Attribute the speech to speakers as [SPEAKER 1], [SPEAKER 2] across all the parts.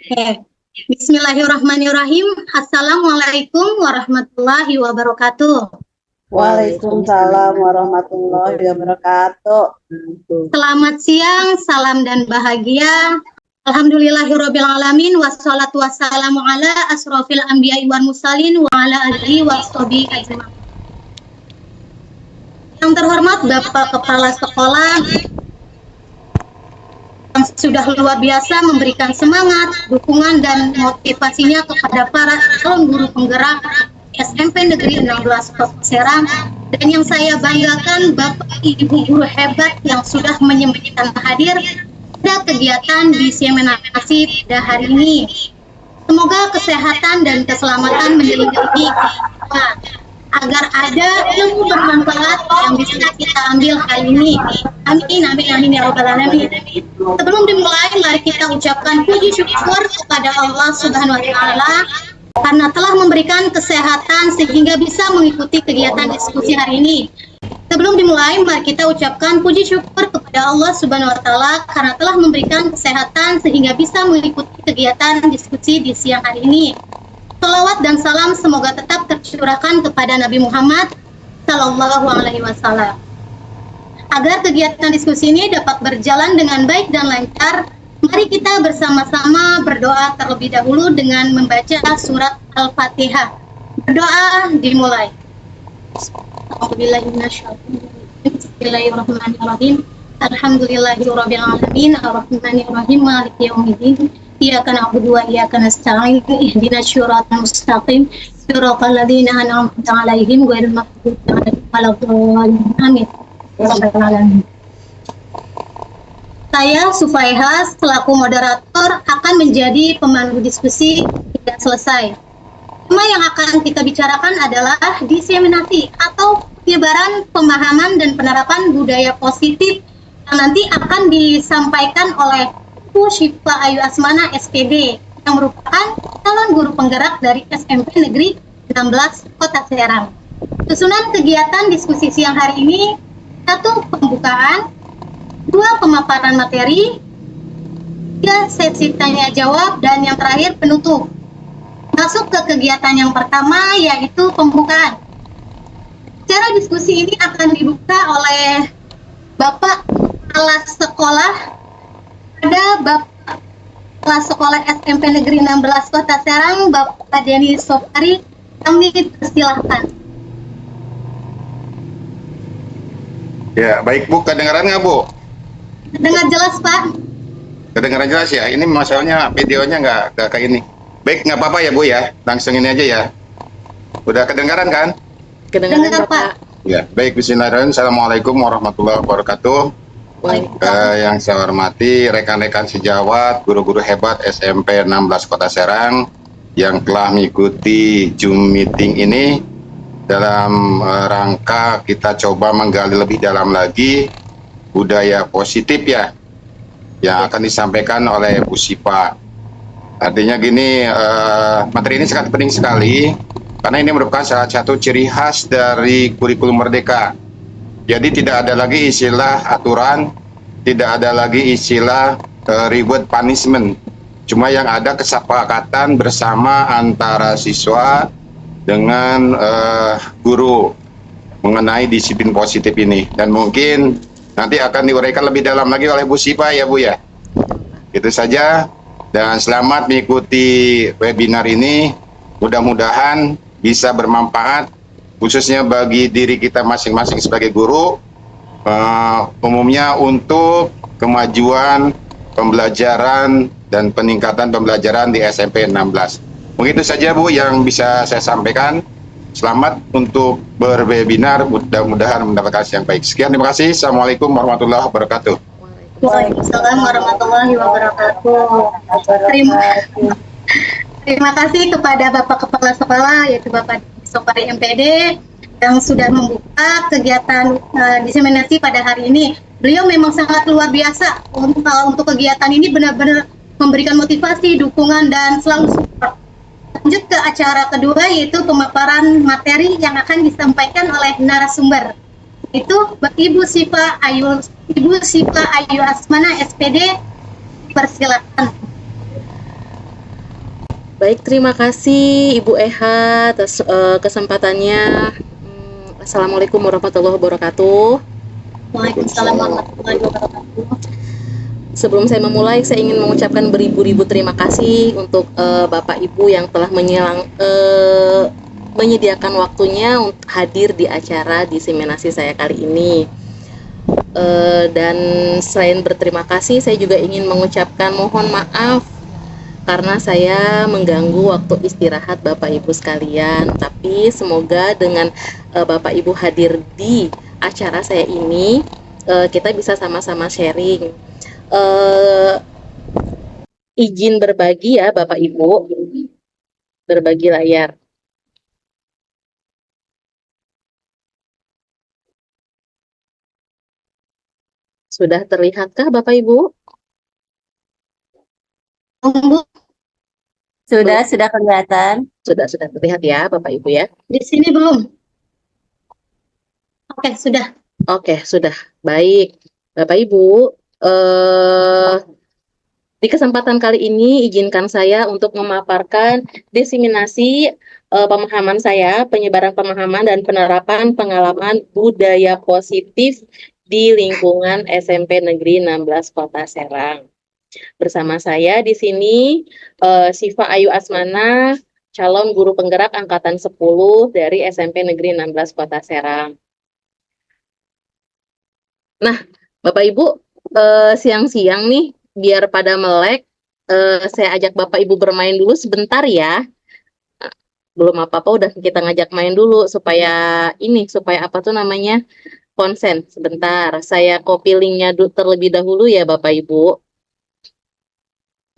[SPEAKER 1] Oke. Bismillahirrahmanirrahim. Assalamualaikum warahmatullahi wabarakatuh.
[SPEAKER 2] Waalaikumsalam warahmatullahi wabarakatuh.
[SPEAKER 1] Selamat siang, salam dan bahagia. Alhamdulillahirrabbilalamin. Wassalatu wassalamu ala asrofil anbiya'i wal mursalin wa ala alihi wa sahbihi ajma'in. Yang terhormat Bapak Kepala Sekolah yang sudah luar biasa memberikan semangat, dukungan, dan motivasinya kepada para calon guru penggerak SMP Negeri 16 Kota Serang, dan yang saya banggakan Bapak Ibu guru hebat yang sudah menyempatkan hadir pada kegiatan diseminasi pada hari ini. Semoga kesehatan dan keselamatan menyelimuti kita, agar ada ilmu bermanfaat yang bisa kita ambil hari ini. Amin, amin, amin ya rabbal alamin. Sebelum dimulai, mari kita ucapkan puji syukur kepada Allah Subhanahu wa Ta'ala karena telah memberikan kesehatan sehingga bisa mengikuti kegiatan diskusi hari ini. Sebelum dimulai, mari kita ucapkan puji syukur kepada Allah Subhanahu wa Ta'ala karena telah memberikan kesehatan sehingga bisa mengikuti kegiatan diskusi di siang hari ini. Salawat dan salam semoga tetap tercurahkan kepada Nabi Muhammad Sallallahu Alaihi Wasallam. Agar kegiatan diskusi ini dapat berjalan dengan baik dan lancar, mari kita bersama-sama berdoa terlebih dahulu dengan membaca surat Al-Fatihah. Berdoa dimulai. Bismillahirrahmanirrahim. Alhamdulillahirabbil alamin, arrahmanirrahim, maliki yaumiddin. Iyyaka na'budu wa iyyaka nasta'in. Ihdinas siratal mustaqim. Siratal ladzina an'amta 'alaihim ghairil maghdubi 'alaihim waladdallin. Amin. Saya Sufaiha selaku moderator akan menjadi pemandu diskusi hingga selesai. Tema yang akan kita bicarakan adalah diseminasi atau penyebaran pemahaman dan penerapan budaya positif yang nanti akan disampaikan oleh Bu Syifa Ayu Asmana SPD yang merupakan calon guru penggerak dari SMP Negeri 16 Kota Serang. Susunan kegiatan diskusi siang hari ini: 1. Pembukaan, 2. Pemaparan materi, 3. Sesi tanya jawab, dan yang terakhir penutup. Masuk ke kegiatan yang pertama, yaitu pembukaan. Cara diskusi ini akan dibuka oleh Bapak Kepala Sekolah. Ada Bapak Kepala Sekolah SMP Negeri 16 Kota Serang, Bapak Denny Sopari. Kami persilahkan.
[SPEAKER 3] Ya, baik Bu, kedengaran nggak Bu?
[SPEAKER 1] Dengar jelas Pak?
[SPEAKER 3] Kedengaran jelas ya, ini masalahnya videonya nggak kayak ini. Baik, nggak apa-apa ya Bu ya, langsung ini aja ya. Udah kedengaran kan?
[SPEAKER 1] Kedengaran Pak.
[SPEAKER 3] Ya, baik, bismillahirrahmanirrahim. Assalamualaikum warahmatullahi wabarakatuh. Yang saya hormati rekan-rekan sejawat, guru-guru hebat SMP 16 Kota Serang yang telah mengikuti Zoom meeting ini. Dalam rangka kita coba menggali lebih dalam lagi budaya positif ya yang akan disampaikan oleh Bu Syifa. Artinya gini, materi ini sangat penting sekali karena ini merupakan salah satu ciri khas dari kurikulum Merdeka. Jadi tidak ada lagi istilah aturan, tidak ada lagi istilah reward punishment. Cuma yang ada kesepakatan bersama antara siswa dengan guru mengenai disiplin positif ini, dan mungkin nanti akan diuraikan lebih dalam lagi oleh Bu Syifa ya Bu ya. Itu saja, dan selamat mengikuti webinar ini. Mudah-mudahan bisa bermanfaat khususnya bagi diri kita masing-masing sebagai guru, umumnya untuk kemajuan pembelajaran dan peningkatan pembelajaran di SMP 16. Mungkin itu saja Bu yang bisa saya sampaikan. Selamat untuk berwebinar, mudah-mudahan mendapatkan yang baik. Sekian, terima kasih. Assalamualaikum warahmatullahi wabarakatuh.
[SPEAKER 1] Waalaikumsalam warahmatullahi wabarakatuh. Terima kasih kepada Bapak Kepala Sekolah, yaitu Bapak Sopari MPD, yang sudah membuka kegiatan diseminasi pada hari ini. Beliau memang sangat luar biasa untuk kegiatan ini, benar-benar memberikan motivasi, dukungan, dan selalu support. Lanjut ke acara kedua, yaitu pemaparan materi yang akan disampaikan oleh narasumber, itu Ibu Syifa Ayu Asmana SPD. Persilakan.
[SPEAKER 4] Baik, terima kasih Ibu Eha atas kesempatannya. Assalamualaikum warahmatullahi wabarakatuh.
[SPEAKER 1] Waalaikumsalam warahmatullahi wabarakatuh.
[SPEAKER 4] Sebelum saya memulai, saya ingin mengucapkan beribu-ribu terima kasih untuk Bapak Ibu yang telah menyediakan waktunya untuk hadir di acara diseminasi saya kali ini. Dan selain berterima kasih, saya juga ingin mengucapkan mohon maaf karena saya mengganggu waktu istirahat Bapak Ibu sekalian. Tapi semoga dengan Bapak Ibu hadir di acara saya ini, kita bisa sama-sama sharing. Izin berbagi ya Bapak Ibu, berbagi layar. Sudah terlihatkah Bapak Ibu?
[SPEAKER 1] Bu,
[SPEAKER 2] Sudah kelihatan.
[SPEAKER 4] Sudah terlihat ya Bapak Ibu ya.
[SPEAKER 1] di sini belum. Oke, sudah.
[SPEAKER 4] Oke, sudah. Baik. Bapak Ibu, di kesempatan kali ini izinkan saya untuk memaparkan diseminasi pemahaman saya, penyebaran pemahaman dan penerapan pengalaman budaya positif di lingkungan SMP Negeri 16 Kota Serang. Bersama saya di sini Siva Ayu Asmana, calon guru penggerak angkatan 10 dari SMP Negeri 16 Kota Serang. Nah, Bapak Ibu, siang-siang nih, biar pada melek, saya ajak Bapak Ibu bermain dulu sebentar ya. Belum apa-apa, udah kita ngajak main dulu supaya apa tuh namanya, konsen. Sebentar, saya copy linknya terlebih dahulu ya Bapak Ibu.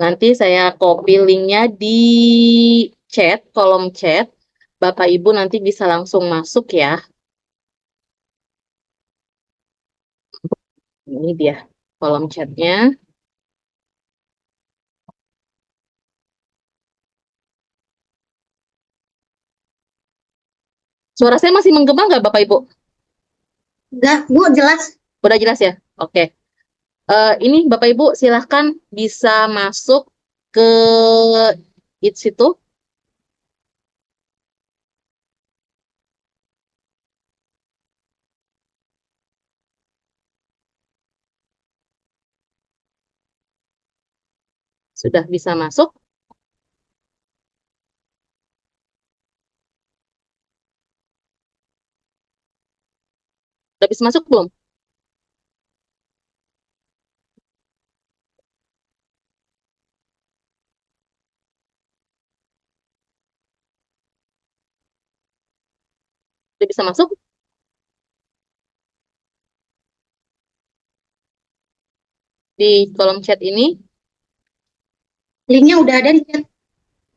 [SPEAKER 4] Nanti saya copy linknya di chat, kolom chat. Bapak Ibu nanti bisa langsung masuk ya. Ini dia kolom chatnya. Suara saya masih menggema nggak Bapak Ibu?
[SPEAKER 1] Enggak, Bu, jelas.
[SPEAKER 4] Udah jelas ya? Oke. Ini Bapak Ibu silahkan bisa masuk ke situ. Sudah bisa masuk? Udah bisa masuk belum? Udah bisa masuk? Di kolom chat ini,
[SPEAKER 1] Linknya udah ada di chat.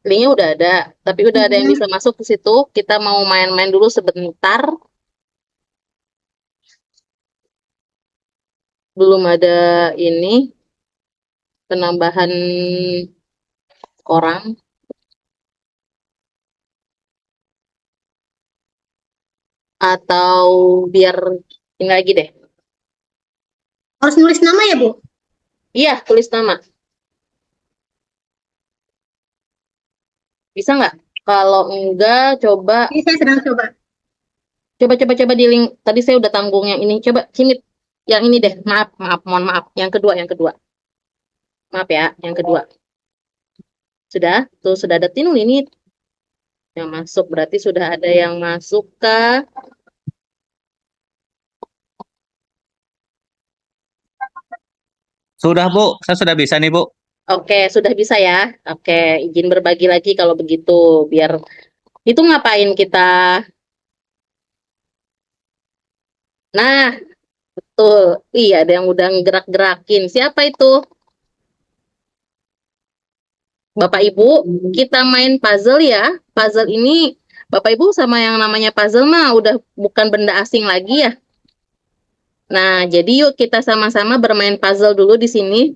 [SPEAKER 4] linknya udah ada, tapi udah ada yang bisa masuk ke situ. Kita mau main-main dulu sebentar. Belum ada ini penambahan orang. Atau biar ini lagi deh.
[SPEAKER 1] Harus nulis nama ya, Bu?
[SPEAKER 4] Iya, tulis nama. Bisa nggak? Kalau enggak, coba.
[SPEAKER 1] Ini saya sedang coba.
[SPEAKER 4] Coba di link. Tadi saya udah tanggung yang ini. Coba sini, yang ini deh. Mohon maaf. Yang kedua. Maaf ya, yang kedua. Sudah? Tuh, sudah ada tinul ini. Yang masuk, berarti sudah ada yang masuk kah?
[SPEAKER 5] Sudah Bu, saya sudah bisa nih Bu.
[SPEAKER 4] Oke, sudah bisa ya. Oke, izin berbagi lagi kalau begitu. Biar itu ngapain kita? Nah, betul. Iya, ada yang udah ngegerak-gerakin. Siapa itu? Bapak Ibu, kita main puzzle ya. Puzzle ini, Bapak Ibu sama yang namanya puzzle mah udah bukan benda asing lagi ya. Nah, jadi yuk kita sama-sama bermain puzzle dulu di sini.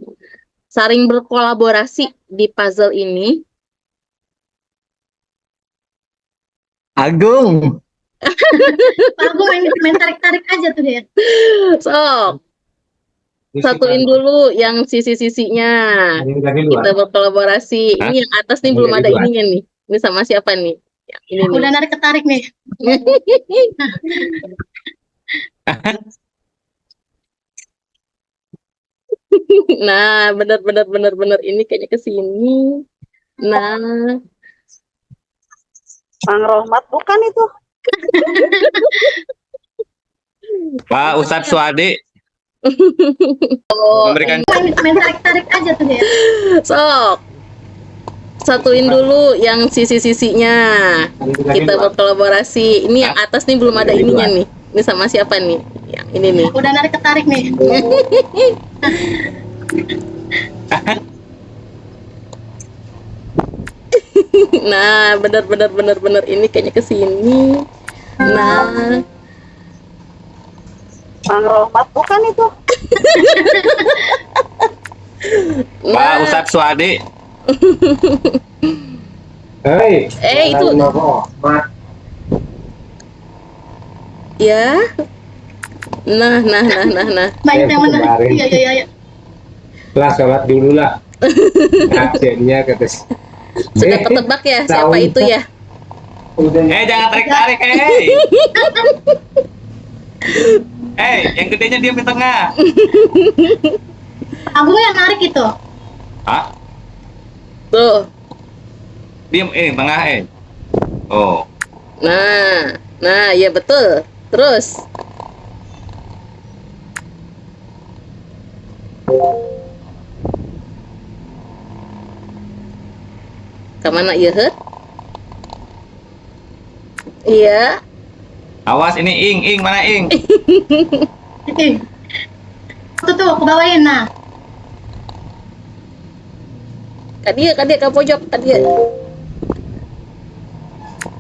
[SPEAKER 4] Saling berkolaborasi di puzzle ini.
[SPEAKER 5] Agung.
[SPEAKER 1] Pak Agung main tarik-tarik aja tuh dia.
[SPEAKER 4] So, Satuin dulu yang sisi-sisinya. Kita berkolaborasi. Ini yang atas nih belum ada ininya nih. Ini sama siapa nih? Yang ini nih.
[SPEAKER 1] Udah narik ketarik nih.
[SPEAKER 4] Nah, benar. Ini kayaknya ke sini. Nah,
[SPEAKER 6] Bang Rohmat bukan itu?
[SPEAKER 5] Pak Ustadz Suadi
[SPEAKER 4] oh,
[SPEAKER 5] memberikan
[SPEAKER 1] Main tarik-tarik aja tuh dia.
[SPEAKER 4] sok. Satuin dulu yang sisi-sisinya. Kita berkolaborasi. Ini yang atas nih belum ada ininya nih. Ini sama siapa nih? Yang ini nih.
[SPEAKER 1] Udah narik ketarik nih.
[SPEAKER 4] Nah, benar. Ini kayaknya ke sini. Nah,
[SPEAKER 6] Bang Rohmat bukan itu?
[SPEAKER 5] Pak Ustadz Suadi
[SPEAKER 4] itu ya. Nah.
[SPEAKER 1] Banyak yang menarik. Iya.
[SPEAKER 7] Lah sholat dulu lah. Akhirnya kata
[SPEAKER 4] Sudah ketebak ya siapa itu ya?
[SPEAKER 5] jangan tarik-tarik yang gedenya diam di tengah.
[SPEAKER 1] Agung yang narik itu.
[SPEAKER 5] Hah?
[SPEAKER 4] Tuh.
[SPEAKER 5] Diam tengah oh
[SPEAKER 4] Nah, ya betul. Terus. Kemana ya? Iya.
[SPEAKER 5] awas ini ing mana ing?
[SPEAKER 1] Tuh ke bawahin nah.
[SPEAKER 4] Kak dia ke pojok kak dia.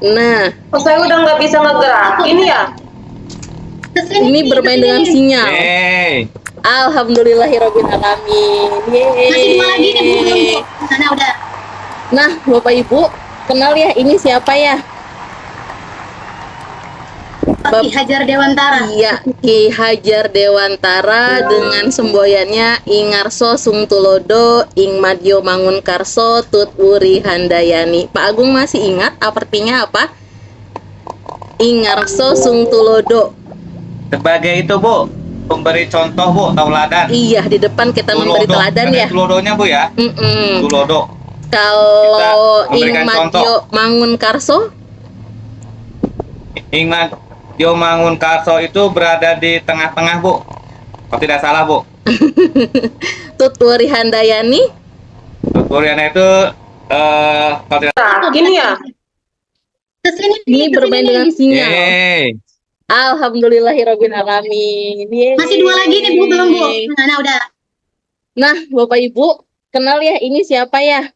[SPEAKER 4] Nah,
[SPEAKER 6] Saya udah nggak bisa ngegerakin ya.
[SPEAKER 1] Kesini
[SPEAKER 4] ini
[SPEAKER 1] nih,
[SPEAKER 4] bermain
[SPEAKER 1] kesini
[SPEAKER 4] dengan
[SPEAKER 1] nih.
[SPEAKER 4] sinyal. Alhamdulillahirabbil alamin.
[SPEAKER 1] Masih dua lagi nih Bu, belum Bu. Nah, udah.
[SPEAKER 4] Nah, Bapak Ibu, kenal ya ini siapa ya?
[SPEAKER 1] Pak Ki Hajar Dewantara.
[SPEAKER 4] Iya, Ki Hajar Dewantara dengan semboyannya Ingarso Sungtulodo Ing Madyo Mangunkarso Tut Wuri Handayani. Pak Agung masih ingat artinya apa? Ingarso Sungtulodo.
[SPEAKER 5] Sebagai itu Bu, pemberi contoh Bu, tauladan.
[SPEAKER 4] Iya, di depan kita memberi teladan ya.
[SPEAKER 5] Tulodonya Bu ya. Tulodo.
[SPEAKER 4] Kalau
[SPEAKER 5] Kita
[SPEAKER 4] Ing
[SPEAKER 5] memberikan
[SPEAKER 4] Madyo Mangunkarso,
[SPEAKER 5] Ing Madyo Mangunkarso itu berada di tengah-tengah Bu, kalau tidak salah Bu.
[SPEAKER 4] Tut Wuri Handayani.
[SPEAKER 5] Tutorialnya itu kalau tidak
[SPEAKER 6] Gini ya.
[SPEAKER 1] Kesini
[SPEAKER 4] Ini
[SPEAKER 1] nih,
[SPEAKER 4] bermain
[SPEAKER 1] kesini
[SPEAKER 4] dengan
[SPEAKER 1] nih.
[SPEAKER 4] sinyal.
[SPEAKER 5] Yeay.
[SPEAKER 4] Alhamdulillahirabbil alamin. Yeay.
[SPEAKER 1] Masih dua lagi nih Bu, belum Bu. Nah, udah.
[SPEAKER 4] Nah, Bapak Ibu, kenal ya ini siapa ya?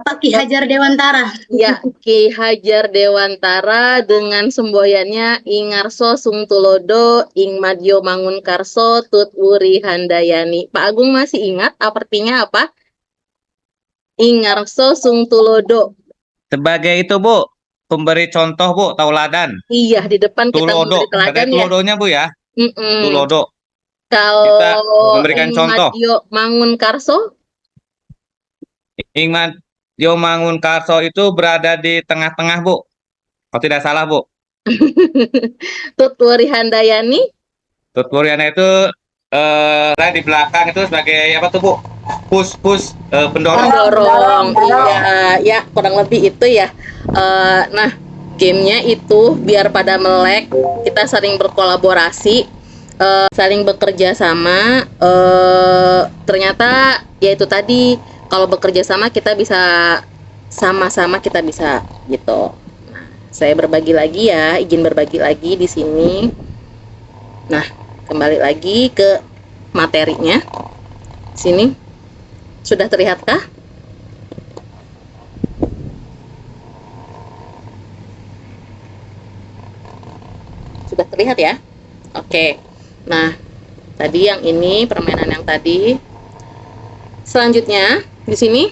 [SPEAKER 1] Pak Ki Hajar Dewantara.
[SPEAKER 4] Ya, Ki Hajar Dewantara dengan semboyannya Ingarso Sungtulodo Ing Madyo Mangunkarso Tut Wuri Handayani. Pak Agung masih ingat artinya apa? Ingarso Sungtulodo.
[SPEAKER 5] Sebagai itu Bu, pemberi contoh Bu, tauladan.
[SPEAKER 4] Iya, di depan kita
[SPEAKER 5] Tulodo,
[SPEAKER 4] memberi teladan
[SPEAKER 5] ada
[SPEAKER 4] ya.
[SPEAKER 5] tulodonya Bu ya. Tulodo.
[SPEAKER 4] Kalau
[SPEAKER 5] memberikan
[SPEAKER 4] Ing
[SPEAKER 5] contoh.
[SPEAKER 4] Madyo Mangunkarso,
[SPEAKER 5] Ing Madyo Mangunkarso itu berada di tengah-tengah Bu, kalau tidak salah Bu.
[SPEAKER 4] Tut Wuri Handayani.
[SPEAKER 5] Tutorialnya itu di belakang itu sebagai apa tuh Bu? Push pendorong.
[SPEAKER 4] Iya, ya kurang lebih itu ya. Nah, gamenya itu biar pada melek, kita saling berkolaborasi, saling bekerja sama. Ternyata ya itu tadi, kalau bekerja sama kita bisa sama-sama kita bisa gitu. Nah, saya berbagi lagi ya, izin berbagi lagi di sini. Nah, kembali lagi ke materinya. Sini. Sudah terlihatkah? Sudah terlihat ya? Oke. Nah, tadi yang ini permainan yang tadi. Selanjutnya di sini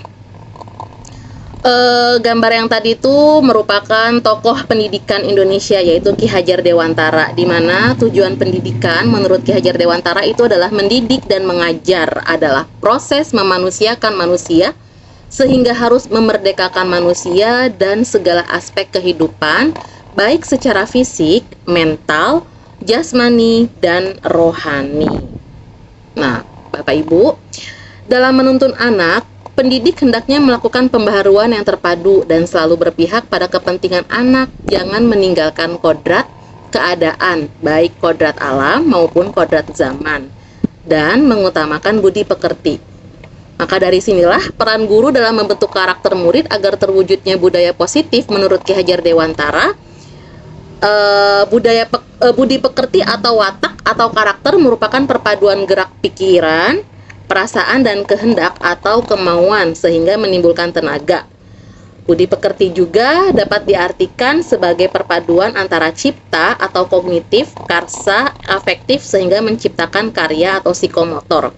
[SPEAKER 4] gambar yang tadi itu merupakan tokoh pendidikan Indonesia, yaitu Ki Hajar Dewantara, di mana tujuan pendidikan menurut Ki Hajar Dewantara itu adalah mendidik dan mengajar adalah proses memanusiakan manusia sehingga harus memerdekakan manusia dan segala aspek kehidupan, baik secara fisik, mental, jasmani, dan rohani. Nah, Bapak Ibu, dalam menuntun anak, pendidik hendaknya melakukan pembaharuan yang terpadu dan selalu berpihak pada kepentingan anak, jangan meninggalkan kodrat keadaan, baik kodrat alam maupun kodrat zaman, dan mengutamakan budi pekerti. Maka dari sinilah peran guru dalam membentuk karakter murid agar terwujudnya budaya positif menurut Ki Hajar Dewantara. Budi pekerti atau watak atau karakter merupakan perpaduan gerak pikiran, perasaan dan kehendak atau kemauan sehingga menimbulkan tenaga. Budi pekerti juga dapat diartikan sebagai perpaduan antara cipta atau kognitif, karsa, afektif sehingga menciptakan karya atau psikomotor,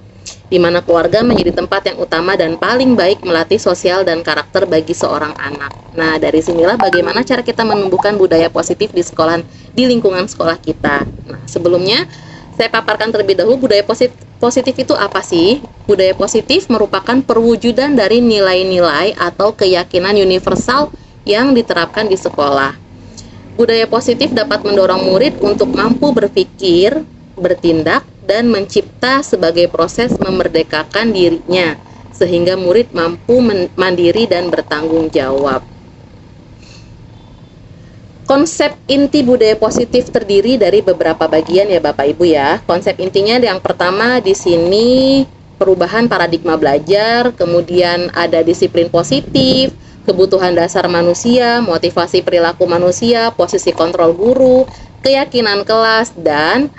[SPEAKER 4] di mana keluarga menjadi tempat yang utama dan paling baik melatih sosial dan karakter bagi seorang anak. Nah, dari sinilah bagaimana cara kita menumbuhkan budaya positif di sekolah, di lingkungan sekolah kita. Nah, sebelumnya saya paparkan terlebih dahulu budaya positif itu apa sih? Budaya positif merupakan perwujudan dari nilai-nilai atau keyakinan universal yang diterapkan di sekolah. Budaya positif dapat mendorong murid untuk mampu berpikir, bertindak, dan mencipta sebagai proses memerdekakan dirinya, sehingga murid mampu mandiri dan bertanggung jawab. Konsep inti budaya positif terdiri dari beberapa bagian ya Bapak Ibu ya. Konsep intinya yang pertama di sini perubahan paradigma belajar, kemudian ada disiplin positif, kebutuhan dasar manusia, motivasi perilaku manusia, posisi kontrol guru, keyakinan kelas, dan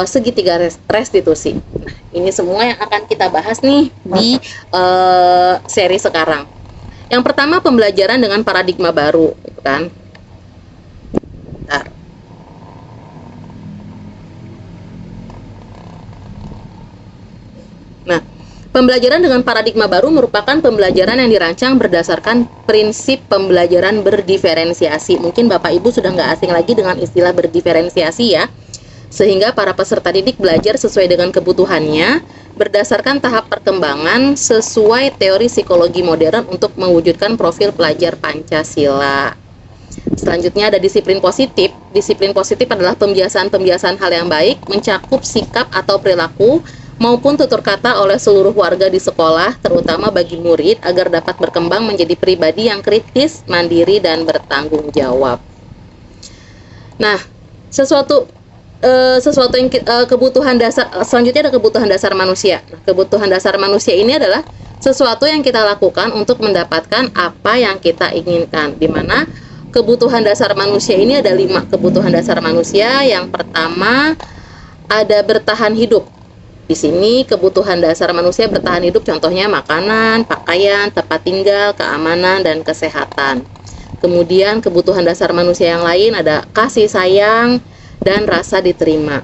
[SPEAKER 4] segitiga restitusi. Nah, ini semua yang akan kita bahas nih di seri sekarang. Yang pertama pembelajaran dengan paradigma baru, gitu kan? Bentar. Nah, pembelajaran dengan paradigma baru merupakan pembelajaran yang dirancang berdasarkan prinsip pembelajaran berdiferensiasi. Mungkin Bapak Ibu sudah nggak asing lagi dengan istilah berdiferensiasi ya. Sehingga para peserta didik belajar sesuai dengan kebutuhannya, berdasarkan tahap perkembangan sesuai teori psikologi modern untuk mewujudkan profil pelajar Pancasila. Selanjutnya ada disiplin positif. Disiplin positif adalah pembiasaan-pembiasaan hal yang baik, mencakup sikap atau perilaku maupun tutur kata oleh seluruh warga di sekolah, terutama bagi murid, agar dapat berkembang menjadi pribadi yang kritis, mandiri, dan bertanggung jawab. Nah, sesuatu yang kebutuhan dasar selanjutnya ada kebutuhan dasar manusia. Nah, kebutuhan dasar manusia ini adalah sesuatu yang kita lakukan untuk mendapatkan apa yang kita inginkan, di mana kebutuhan dasar manusia ini ada 5 kebutuhan dasar manusia. Yang pertama ada bertahan hidup. Di sini kebutuhan dasar manusia bertahan hidup contohnya makanan, pakaian, tempat tinggal, keamanan, dan kesehatan. Kemudian kebutuhan dasar manusia yang lain ada kasih sayang dan rasa diterima.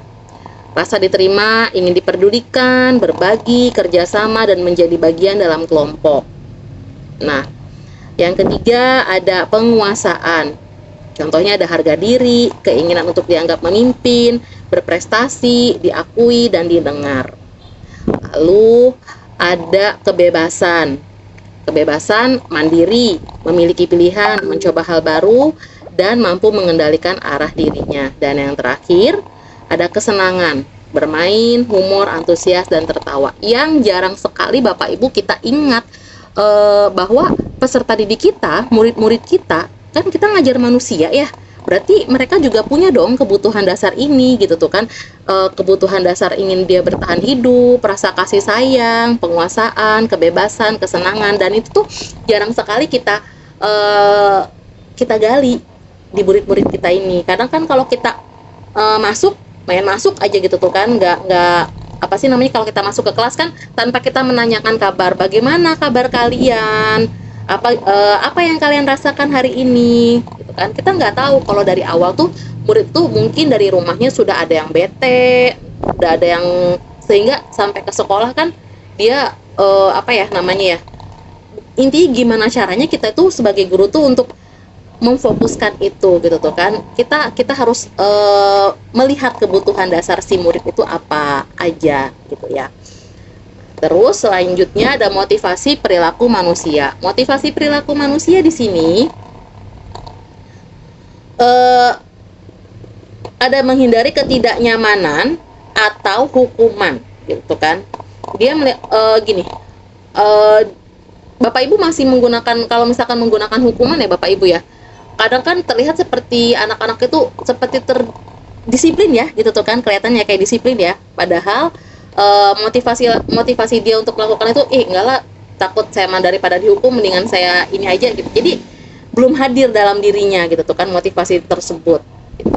[SPEAKER 4] Rasa diterima, ingin diperdulikan, berbagi, kerjasama, dan menjadi bagian dalam kelompok. Nah, yang ketiga ada penguasaan. Contohnya ada harga diri, keinginan untuk dianggap memimpin, berprestasi, diakui, dan didengar. Lalu ada kebebasan. Kebebasan mandiri, memiliki pilihan, mencoba hal baru, dan mampu mengendalikan arah dirinya. Dan yang terakhir ada kesenangan, bermain, humor, antusias, dan tertawa. Yang jarang sekali Bapak Ibu kita ingat bahwa peserta didik kita, murid-murid kita, kan kita ngajar manusia ya, berarti mereka juga punya dong kebutuhan dasar ini gitu tuh kan. Kebutuhan dasar ingin dia bertahan hidup, rasa kasih sayang, penguasaan, kebebasan, kesenangan, dan itu tuh jarang sekali kita gali di murid-murid kita ini. Kadang kan kalau kita main masuk aja gitu tuh kan, nggak apa sih namanya, kalau kita masuk ke kelas kan tanpa kita menanyakan kabar, bagaimana kabar kalian, apa yang kalian rasakan hari ini gitu kan. Kita nggak tahu kalau dari awal tuh murid tuh mungkin dari rumahnya sudah ada yang bete, udah ada yang, sehingga sampai ke sekolah kan dia intinya gimana caranya kita itu sebagai guru tuh untuk memfokuskan itu gitu tuh kan. Kita harus melihat kebutuhan dasar si murid itu apa aja gitu ya. Terus selanjutnya ada motivasi perilaku manusia. Motivasi perilaku manusia di sini ada menghindari ketidaknyamanan atau hukuman gitu kan. Dia gini, Bapak Ibu masih menggunakan, kalau misalkan menggunakan hukuman ya Bapak Ibu ya, kadang kan terlihat seperti anak-anak itu seperti terdisiplin ya gitu tuh kan, kelihatannya kayak disiplin ya, padahal motivasi dia untuk melakukan itu enggak lah, takut saya mah daripada dihukum mendingan saya ini aja gitu. Jadi belum hadir dalam dirinya gitu tuh kan motivasi tersebut gitu.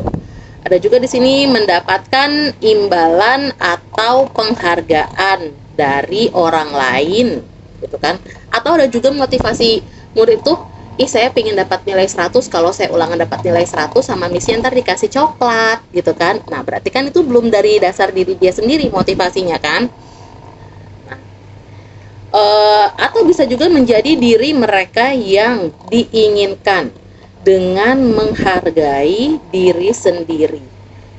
[SPEAKER 4] Ada juga di sini mendapatkan imbalan atau penghargaan dari orang lain gitu kan. Atau ada juga motivasi murid tuh, saya pengen dapat nilai 100, kalau saya ulangan dapat nilai 100 sama misi ntar dikasih coklat gitu kan. Nah berarti kan itu belum dari dasar diri dia sendiri motivasinya kan. Nah, atau bisa juga menjadi diri mereka yang diinginkan dengan menghargai diri sendiri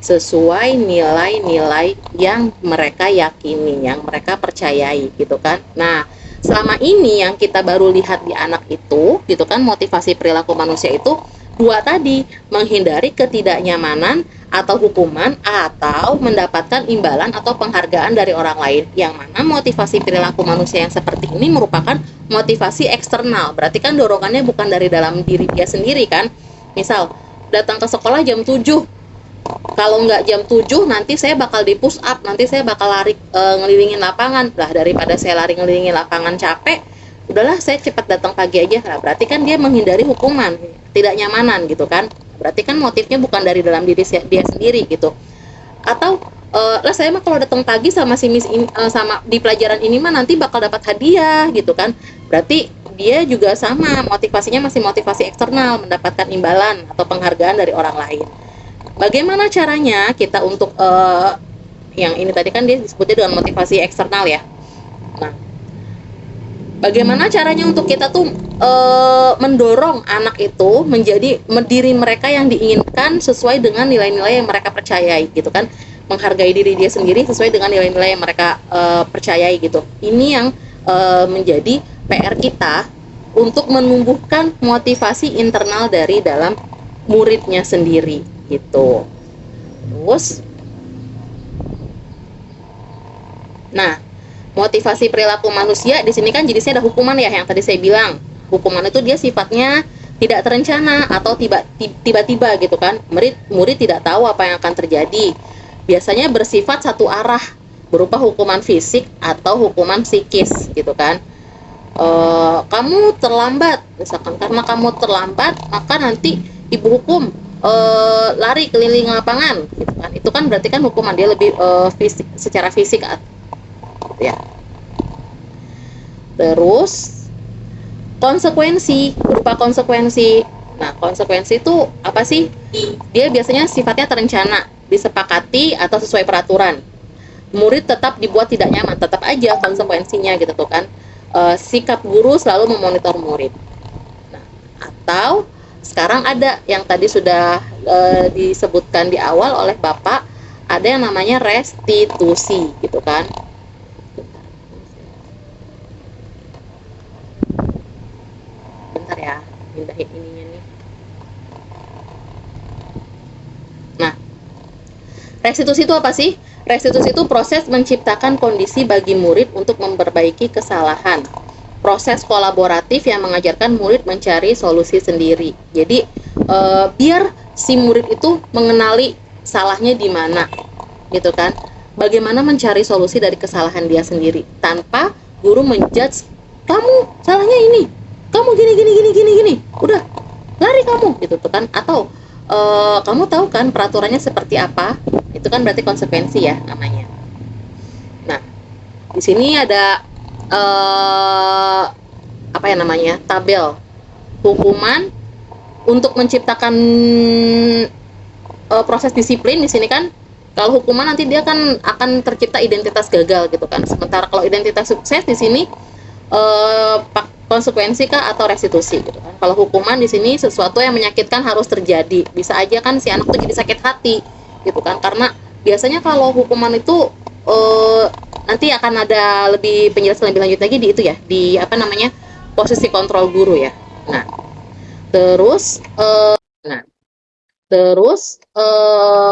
[SPEAKER 4] sesuai nilai-nilai yang mereka yakini, yang mereka percayai gitu kan. Nah selama ini yang kita baru lihat di anak itu gitu kan, motivasi perilaku manusia itu dua tadi, menghindari ketidaknyamanan atau hukuman, atau mendapatkan imbalan atau penghargaan dari orang lain. Yang mana motivasi perilaku manusia yang seperti ini merupakan motivasi eksternal, berarti kan dorongannya bukan dari dalam diri dia sendiri kan. Misal datang ke sekolah jam 7, kalau nggak jam 7 nanti saya bakal di push up, nanti saya bakal lari ngelilingin lapangan. Lah daripada saya lari ngelilingin lapangan capek, udahlah saya cepat datang pagi aja. Nah, berarti kan dia menghindari hukuman, tidak nyamanan gitu kan. Berarti kan motifnya bukan dari dalam diri dia sendiri gitu. Atau lah saya mah kalau datang pagi sama si miss ini, sama di pelajaran ini mah nanti bakal dapat hadiah gitu kan. Berarti dia juga sama, motivasinya masih motivasi eksternal, mendapatkan imbalan atau penghargaan dari orang lain. Bagaimana caranya kita untuk yang ini tadi kan dia disebutnya dengan motivasi eksternal ya. Nah, bagaimana caranya untuk kita tuh mendorong anak itu menjadi diri mereka yang diinginkan sesuai dengan nilai-nilai yang mereka percayai gitu kan, menghargai diri dia sendiri sesuai dengan nilai-nilai yang mereka percayai gitu. Ini yang menjadi PR kita untuk menumbuhkan motivasi internal dari dalam muridnya sendiri gitu. Terus nah, motivasi perilaku manusia di sini kan jenisnya ada hukuman ya, yang tadi saya bilang. Hukuman itu dia sifatnya tidak terencana atau tiba-tiba gitu kan. Murid tidak tahu apa yang akan terjadi. Biasanya bersifat satu arah, berupa hukuman fisik atau hukuman psikis gitu kan. Kamu terlambat, misalkan karena kamu terlambat maka nanti ibu hukum lari keliling lapangan gitu kan. Itu kan berarti kan hukuman dia lebih fisik, secara fisik gitu ya. Terus konsekuensi, berupa konsekuensi. Nah, konsekuensi itu apa sih? Dia biasanya sifatnya terencana, disepakati atau sesuai peraturan. Murid tetap dibuat tidak nyaman, tetap aja konsekuensinya gitu tuh kan. Sikap guru selalu memonitor murid. Nah, atau sekarang ada yang tadi sudah disebutkan di awal oleh Bapak, ada yang namanya restitusi gitu kan. Bentar ya, pindahin ininya nih. Nah, restitusi itu apa sih? Restitusi itu proses menciptakan kondisi bagi murid untuk memperbaiki kesalahan. Proses kolaboratif yang mengajarkan murid mencari solusi sendiri. Jadi biar si murid itu mengenali salahnya di mana, gitu kan? Bagaimana mencari solusi dari kesalahan dia sendiri tanpa guru menjudge, kamu salahnya ini, kamu gini, udah lari kamu, gitu tuh kan? Atau kamu tahu kan peraturannya seperti apa? Itu kan berarti konsekuensi ya namanya. Nah, di sini ada apa ya namanya, tabel hukuman untuk menciptakan proses disiplin. Di sini kan kalau hukuman nanti dia kan akan tercipta identitas gagal gitu kan. Sementara kalau identitas sukses di sini konsekuensi kah atau restitusi gitu kan. Kalau hukuman di sini sesuatu yang menyakitkan harus terjadi. Bisa aja kan si anak tuh jadi sakit hati gitu kan. Karena biasanya kalau hukuman itu nanti akan ada lebih penjelasan lebih lanjut lagi di itu ya, di apa namanya, posisi kontrol guru ya. Nah, terus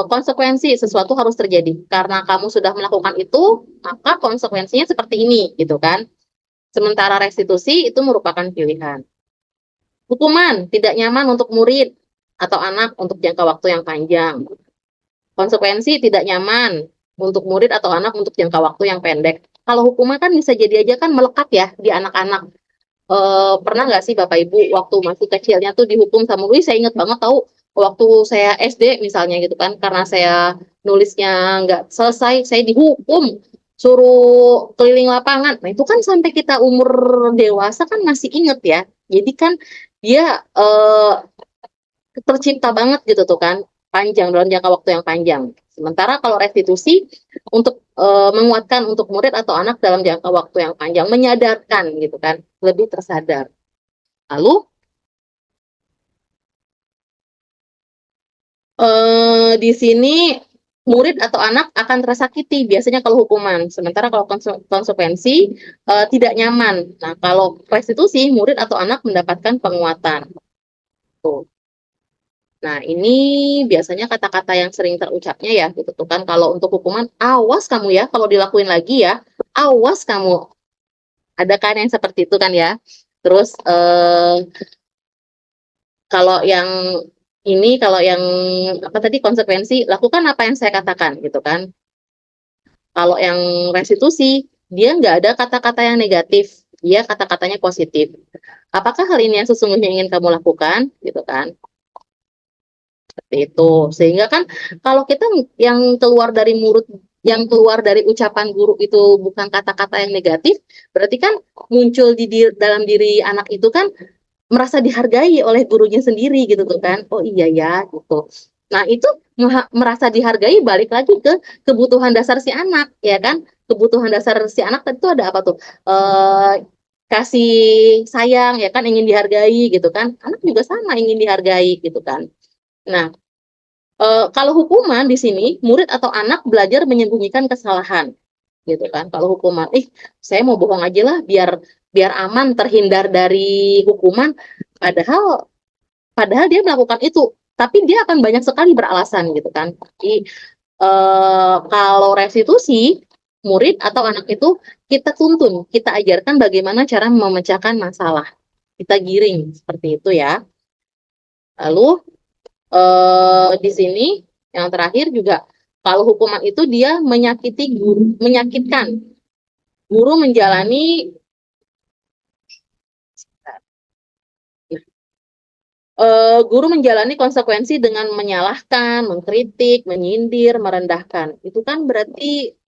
[SPEAKER 4] konsekuensi sesuatu harus terjadi. Karena kamu sudah melakukan itu, maka konsekuensinya seperti ini gitu kan. Sementara restitusi itu merupakan pilihan. Hukuman tidak nyaman untuk murid atau anak untuk jangka waktu yang panjang. Konsekuensi tidak nyaman untuk murid atau anak untuk jangka waktu yang pendek. Kalau hukuman kan bisa jadi aja kan melekat ya di anak-anak. Pernah nggak sih Bapak Ibu waktu masih kecilnya tuh dihukum sama guru? Saya ingat banget tahu waktu saya SD misalnya gitu kan, karena saya nulisnya nggak selesai, saya dihukum suruh keliling lapangan. Nah itu kan sampai kita umur dewasa kan masih inget ya. Jadi kan dia tercipta banget gitu tuh kan, panjang dalam jangka waktu yang panjang. Sementara kalau restitusi untuk menguatkan untuk murid atau anak dalam jangka waktu yang panjang, menyadarkan gitu kan, lebih tersadar. Lalu di sini murid atau anak akan tersakiti biasanya kalau hukuman. Sementara kalau konsekuensi tidak nyaman. Nah, kalau restitusi murid atau anak mendapatkan penguatan. Tuh. Nah, ini biasanya kata-kata yang sering terucapnya ya, gitu tuh kan. Kalau untuk hukuman, awas kamu ya, kalau dilakuin lagi ya, awas kamu. Ada kan yang seperti itu kan ya. Terus, kalau yang ini, kalau yang apa tadi, konsekuensi, lakukan apa yang saya katakan, gitu kan. Kalau yang restitusi, dia nggak ada kata-kata yang negatif, dia kata-katanya positif. Apakah hal ini yang sesungguhnya ingin kamu lakukan, gitu kan. Seperti itu. Sehingga kan kalau kita yang keluar dari mulut, yang keluar dari ucapan guru itu bukan kata-kata yang negatif, berarti kan muncul di dalam diri anak itu kan merasa dihargai oleh gurunya sendiri gitu tuh kan. Oh iya ya gitu. Nah, itu merasa dihargai balik lagi ke kebutuhan dasar si anak, ya kan? Kebutuhan dasar si anak itu ada apa tuh? Kasih sayang, ya kan, ingin dihargai gitu kan. Anak juga sama ingin dihargai gitu kan. Nah, kalau hukuman di sini, murid atau anak belajar menyembunyikan kesalahan, gitu kan. Kalau hukuman, saya mau bohong aja lah, biar aman, terhindar dari hukuman. Padahal dia melakukan itu, tapi dia akan banyak sekali beralasan, gitu kan. Jadi, kalau restitusi, murid atau anak itu kita tuntun, kita ajarkan bagaimana cara memecahkan masalah. Kita giring, seperti itu ya. Lalu, di sini yang terakhir juga kalau hukuman itu dia menyakiti guru, menyakitkan guru menjalani guru menjalani konsekuensi dengan menyalahkan, mengkritik, menyindir, merendahkan. Itu kan berarti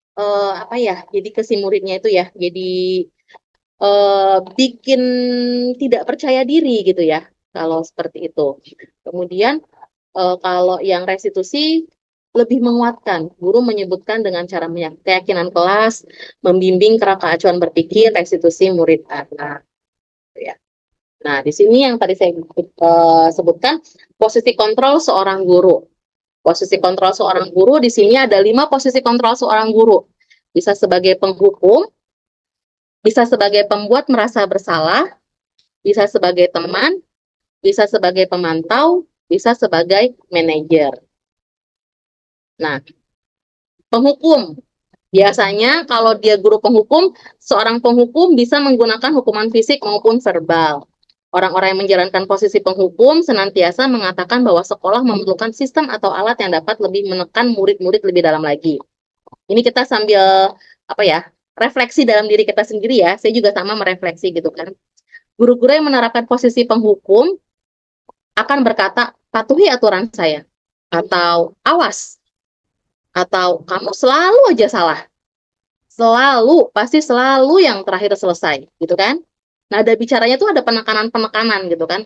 [SPEAKER 4] apa ya? Jadi ke si muridnya itu ya, jadi bikin tidak percaya diri gitu ya. Kalau seperti itu. Kemudian kalau yang restitusi lebih menguatkan. Guru menyebutkan dengan cara keyakinan kelas, membimbing kerangka acuan berpikir, restitusi murid anak. Ya. Nah, di sini yang tadi saya sebutkan, posisi kontrol seorang guru. Posisi kontrol seorang guru, di sini ada 5 posisi kontrol seorang guru. Bisa sebagai penghukum, bisa sebagai pembuat merasa bersalah, bisa sebagai teman, bisa sebagai pemantau, bisa sebagai manajer. Nah, penghukum. Biasanya kalau dia guru penghukum, seorang penghukum bisa menggunakan hukuman fisik maupun verbal. Orang-orang yang menjalankan posisi penghukum senantiasa mengatakan bahwa sekolah memerlukan sistem atau alat yang dapat lebih menekan murid-murid lebih dalam lagi. Ini kita sambil refleksi dalam diri kita sendiri ya. Saya juga sama merefleksi gitu kan. Guru-guru yang menerapkan posisi penghukum akan berkata, patuhi aturan saya, atau awas, atau kamu selalu aja salah, pasti selalu yang terakhir selesai, gitu kan. Nah, ada bicaranya tuh ada penekanan-penekanan gitu kan.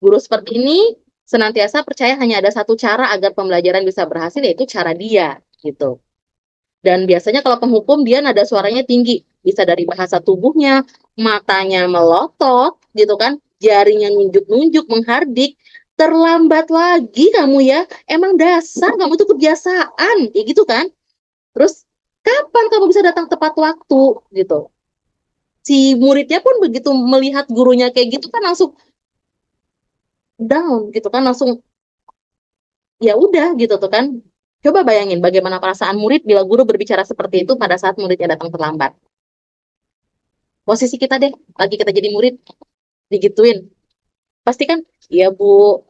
[SPEAKER 4] Guru seperti ini senantiasa percaya hanya ada satu cara agar pembelajaran bisa berhasil, yaitu cara dia, gitu. Dan biasanya kalau penghukum dia nada suaranya tinggi, bisa dari bahasa tubuhnya, matanya melotot, gitu kan, jarinya nunjuk-nunjuk, menghardik, terlambat lagi kamu ya, emang dasar kamu tuh kebiasaan, kayak gitu kan. Terus, kapan kamu bisa datang tepat waktu, gitu. Si muridnya pun begitu melihat gurunya kayak gitu kan langsung down, gitu kan, langsung ya udah gitu tuh kan. Coba bayangin bagaimana perasaan murid bila guru berbicara seperti itu pada saat muridnya datang terlambat. Posisi kita deh, lagi kita jadi murid, digituin. Pasti kan, iya bu,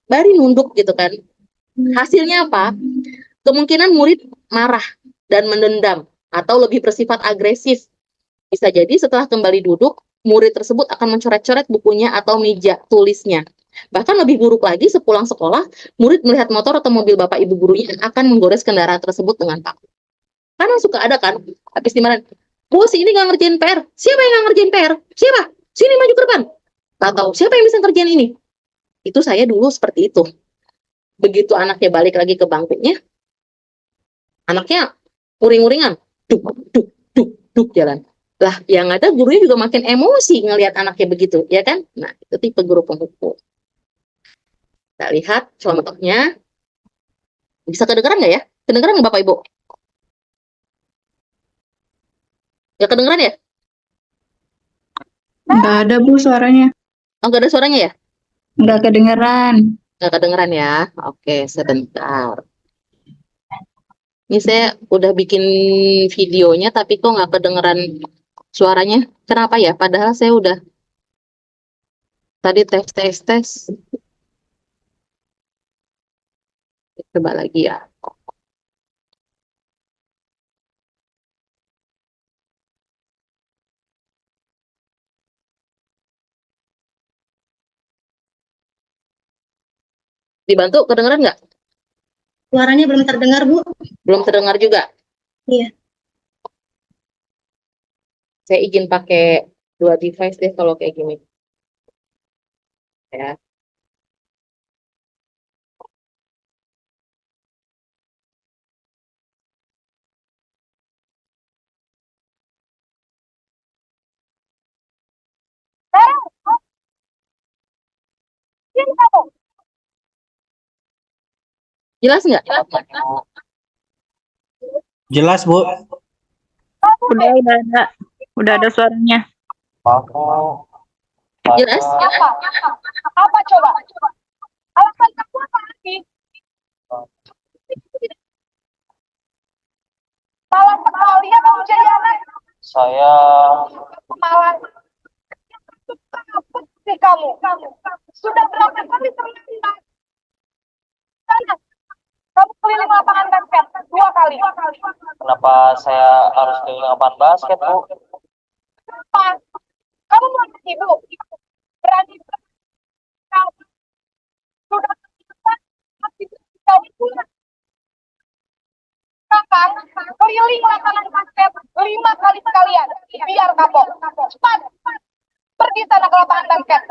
[SPEAKER 4] bari nunduk gitu kan. Hasilnya apa? Kemungkinan murid marah dan mendendam atau lebih bersifat agresif. Bisa jadi setelah kembali duduk, murid tersebut akan mencoret-coret bukunya atau meja tulisnya. Bahkan lebih buruk lagi, sepulang sekolah, murid melihat motor atau mobil bapak ibu gurunya akan menggores kendaraan tersebut dengan paku. Karena suka ada kan, habis dimarahin, bu, si ini nggak ngerjain PR. Siapa yang nggak ngerjain PR? Siapa? Sini maju ke depan. Atau siapa yang bisa ngerjain ini? Itu saya dulu seperti itu. Begitu anaknya balik lagi ke bangkunya, anaknya uring-uringan, duk, duk, duk, duk jalan. Lah, yang ada gurunya juga makin emosi ngelihat anaknya begitu, ya kan? Nah, itu tipe guru penghukum. Kita lihat contohnya. Bisa kedengeran nggak ya? Kedengeran nggak Bapak Ibu? Nggak kedengeran ya?
[SPEAKER 8] Nggak ada Bu suaranya.
[SPEAKER 4] Oh, nggak ada suaranya ya?
[SPEAKER 8] Nggak kedengeran.
[SPEAKER 4] Nggak kedengeran ya? Oke, sebentar. Ini saya udah bikin videonya, tapi kok nggak kedengeran suaranya. Kenapa ya? Padahal saya udah tadi tes. Coba lagi ya. Dibantu, kedengeran nggak?
[SPEAKER 1] Suaranya belum terdengar, Bu.
[SPEAKER 4] Belum terdengar juga?
[SPEAKER 1] Iya.
[SPEAKER 4] Saya izin pakai 2 device deh kalau kayak gini. Ya. Jelas nggak?
[SPEAKER 9] Jelas, Bu.
[SPEAKER 8] Udah ada suaranya.
[SPEAKER 4] Jelas?
[SPEAKER 6] Apa coba? Alasan kamu apa lagi? Malah sekali ya kamu jadi anak.
[SPEAKER 9] Saya
[SPEAKER 6] Malah apa sih kamu? Sudah berapa kali terlambat? Sana, kamu keliling lapangan basket 2 kali.
[SPEAKER 9] kenapa saya harus keliling lapangan basket, Bu?
[SPEAKER 6] Kenapa? Kamu mau ibu? Berani kamu sudah terlambat masih jauh pulang. Kakak, keliling lapangan basket 5 kali sekalian. Biar kapok. Cepat. Pergi sana ke lapangan basket.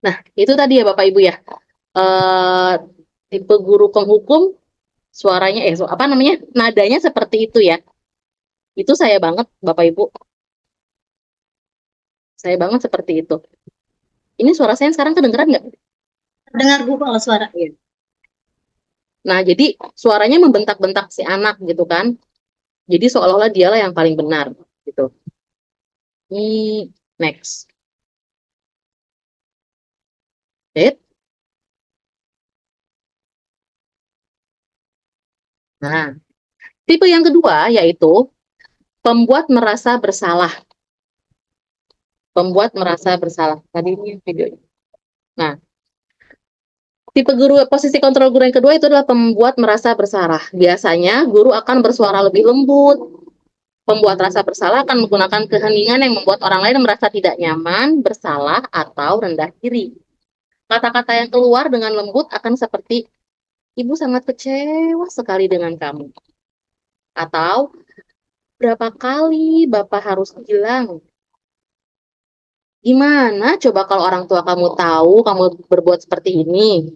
[SPEAKER 4] Nah, itu tadi ya Bapak Ibu ya. Tipe guru penghukum suaranya apa namanya? Nadanya seperti itu ya. Itu saya banget Bapak Ibu. Saya banget seperti itu. Ini suara saya sekarang kedengeran nggak?
[SPEAKER 1] Terdengar, Bu, kalau suara.
[SPEAKER 4] Nah, jadi suaranya membentak-bentak si anak gitu kan. Jadi seolah-olah dialah yang paling benar gitu. Ini next. Nah, tipe yang kedua yaitu pembuat merasa bersalah. Pembuat merasa bersalah. Tadi ini videonya. Nah, tipe guru posisi kontrol guru yang kedua itu adalah pembuat merasa bersalah. Biasanya guru akan bersuara lebih lembut. Pembuat rasa bersalah akan menggunakan keheningan yang membuat orang lain merasa tidak nyaman, bersalah, atau rendah diri. Kata-kata yang keluar dengan lembut akan seperti, Ibu sangat kecewa sekali dengan kamu. Atau, berapa kali Bapak harus bilang? Gimana coba kalau orang tua kamu tahu kamu berbuat seperti ini?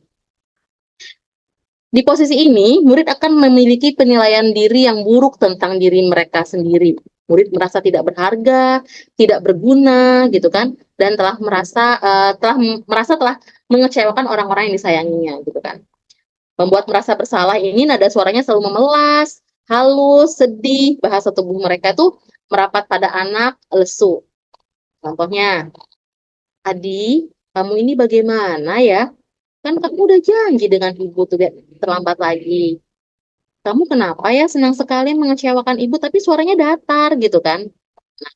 [SPEAKER 4] Di posisi ini, murid akan memiliki penilaian diri yang buruk tentang diri mereka sendiri. Murid merasa tidak berharga, tidak berguna, gitu kan, dan telah mengecewakan orang-orang yang disayanginya, gitu kan. Membuat merasa bersalah ini nada suaranya selalu memelas, halus, sedih, bahasa tubuh mereka tuh merapat pada anak, lesu. Contohnya, Adi, kamu ini bagaimana ya? Kan kamu udah janji dengan ibu tuh terlambat lagi. Kamu kenapa ya senang sekali mengecewakan ibu tapi suaranya datar gitu kan? Nah,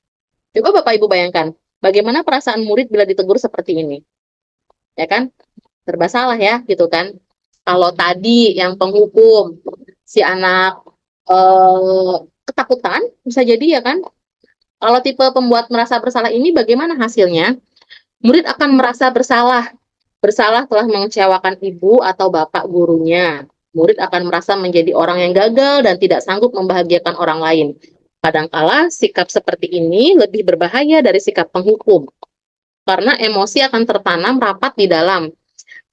[SPEAKER 4] coba Bapak Ibu bayangkan, bagaimana perasaan murid bila ditegur seperti ini? Ya kan? Serba salah ya gitu kan? Kalau tadi yang penghukum, si anak ketakutan, bisa jadi ya kan? Kalau tipe pembuat merasa bersalah ini bagaimana hasilnya? Murid akan merasa bersalah telah mengecewakan ibu atau bapak gurunya. Murid akan merasa menjadi orang yang gagal dan tidak sanggup membahagiakan orang lain. Kadangkala sikap seperti ini lebih berbahaya dari sikap penghukum. Karena emosi akan tertanam rapat di dalam.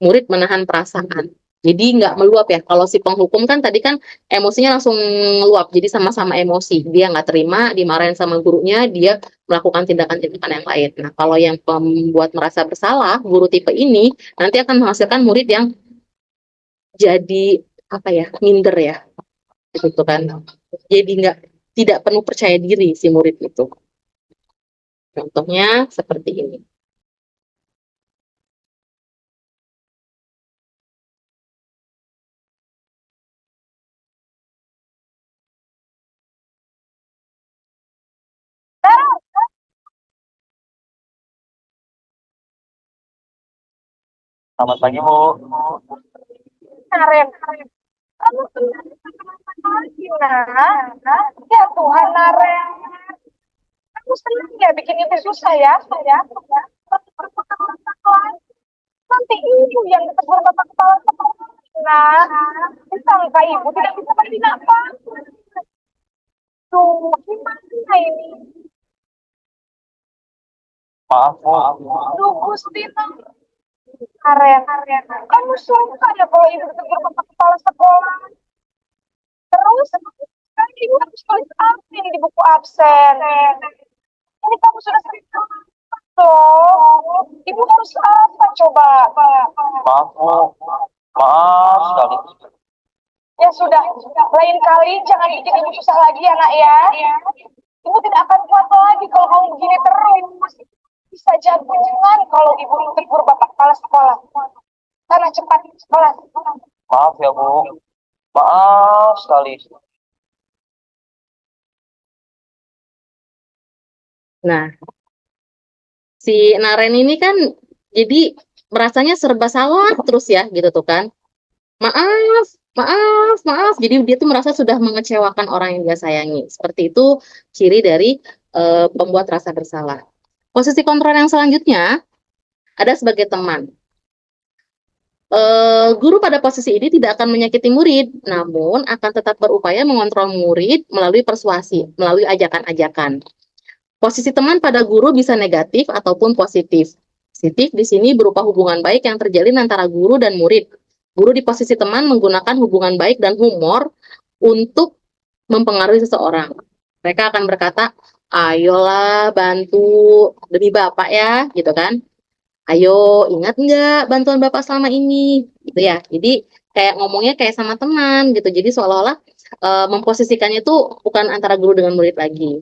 [SPEAKER 4] Murid menahan perasaan. Jadi nggak meluap ya. Kalau si penghukum kan tadi kan emosinya langsung meluap. Jadi sama-sama emosi. Dia nggak terima, dimarahin sama gurunya, dia melakukan tindakan-tindakan yang lain. Nah, kalau yang pembuat merasa bersalah, guru tipe ini nanti akan menghasilkan murid yang jadi apa ya, minder ya, gitu kan. Jadi tidak penuh percaya diri si murid itu. Contohnya seperti ini.
[SPEAKER 9] Selamat pagi, Bu.
[SPEAKER 6] Naren, kamu kenapa lagi, nah? Ya Tuhan, Naren. Kamu senang ya bikin itu susah ya? Nanti ibu yang ditegur bapak kepala sekolah. Nah, disangka ibu tidak bisa bertindak apa. Tuh, gimana ini?
[SPEAKER 9] Maaf, Bu.
[SPEAKER 6] Duh, Gusti, Naren, kamu suka ya kalau ibu ditegur bapak kepala sekolah? Terus, kan ibu harus tulis absen di buku absen. Ini kamu sudah sering dong. Ibu harus apa coba?
[SPEAKER 9] Maaf, Bu. Maaf sekali.
[SPEAKER 6] Ya sudah, lain kali jangan bikin ibu susah lagi ya nak ya. Ibu tidak akan kuat lagi kalau kamu begini terus. Bisa jantungan kalau ibu ditegur bapak kepala sekolah. Karena cepat sekolah.
[SPEAKER 9] Maaf ya, Bu. Maaf sekali.
[SPEAKER 4] Nah, si Naren ini kan jadi merasanya serba salah terus ya gitu tuh kan. Maaf. Jadi dia tuh merasa sudah mengecewakan orang yang dia sayangi. Seperti itu ciri dari pembuat rasa bersalah. Posisi kontrol yang selanjutnya ada sebagai teman. Guru pada posisi ini tidak akan menyakiti murid, namun akan tetap berupaya mengontrol murid melalui persuasi, melalui ajakan-ajakan. Posisi teman pada guru bisa negatif ataupun positif. Positif di sini berupa hubungan baik yang terjalin antara guru dan murid. Guru di posisi teman menggunakan hubungan baik dan humor untuk mempengaruhi seseorang. Mereka akan berkata, ayolah bantu demi Bapak ya, gitu kan. Ayo, ingat nggak bantuan Bapak selama ini? Gitu ya. Jadi kayak ngomongnya kayak sama teman gitu. Jadi seolah-olah memposisikannya itu bukan antara guru dengan murid lagi.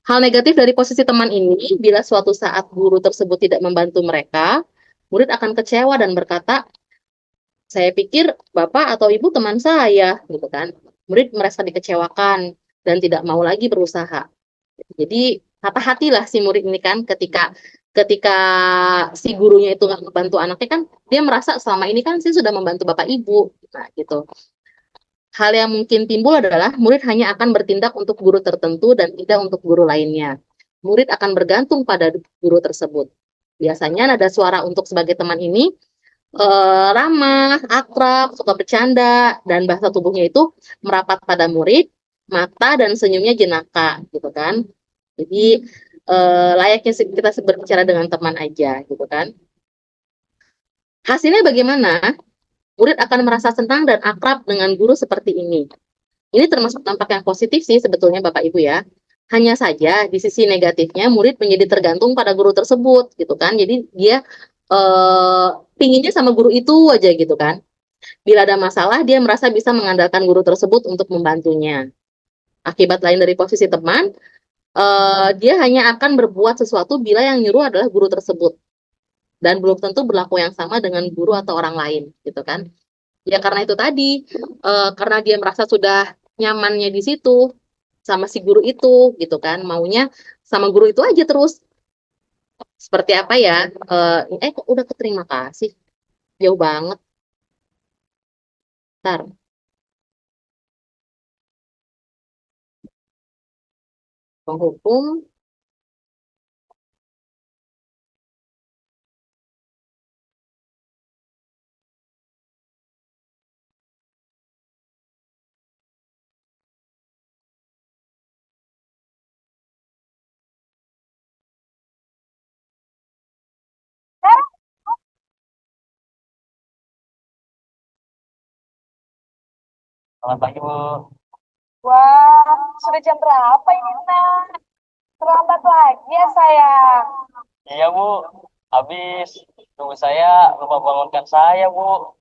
[SPEAKER 4] Hal negatif dari posisi teman ini, bila suatu saat guru tersebut tidak membantu mereka, murid akan kecewa dan berkata, saya pikir Bapak atau Ibu teman saya, gitu kan. Murid merasa dikecewakan dan tidak mau lagi berusaha. Jadi hati-hatilah si murid ini kan ketika si gurunya itu nggak membantu anaknya kan, dia merasa selama ini kan saya sudah membantu Bapak Ibu. Nah, gitu. Hal yang mungkin timbul adalah murid hanya akan bertindak untuk guru tertentu dan tidak untuk guru lainnya. Murid akan bergantung pada guru tersebut. Biasanya nada suara untuk sebagai teman ini ramah, akrab, suka bercanda, dan bahasa tubuhnya itu merapat pada murid, mata dan senyumnya jenaka, gitu kan. Jadi layaknya kita berbicara dengan teman aja gitu kan. Hasilnya bagaimana? Murid akan merasa senang dan akrab dengan guru seperti ini. Ini termasuk dampak yang positif sih sebetulnya Bapak Ibu ya. Hanya saja di sisi negatifnya murid menjadi tergantung pada guru tersebut gitu kan. Jadi dia pinginnya sama guru itu aja gitu kan. Bila ada masalah dia merasa bisa mengandalkan guru tersebut untuk membantunya. Akibat lain dari posisi teman, dia hanya akan berbuat sesuatu bila yang nyuruh adalah guru tersebut. Dan belum tentu berlaku yang sama dengan guru atau orang lain gitu kan. Ya karena itu tadi, karena dia merasa sudah nyamannya di situ sama si guru itu gitu kan, maunya sama guru itu aja terus. Seperti apa ya? Kok udah keterima kasih? Jauh banget. Ntar. Penghukum.
[SPEAKER 9] Selamat pagi, Bu.
[SPEAKER 6] Wah, sudah jam berapa ini, Nak? Terlambat lagi ya, sayang.
[SPEAKER 9] Iya, Bu. Habis tunggu saya lupa bangunkan saya, Bu.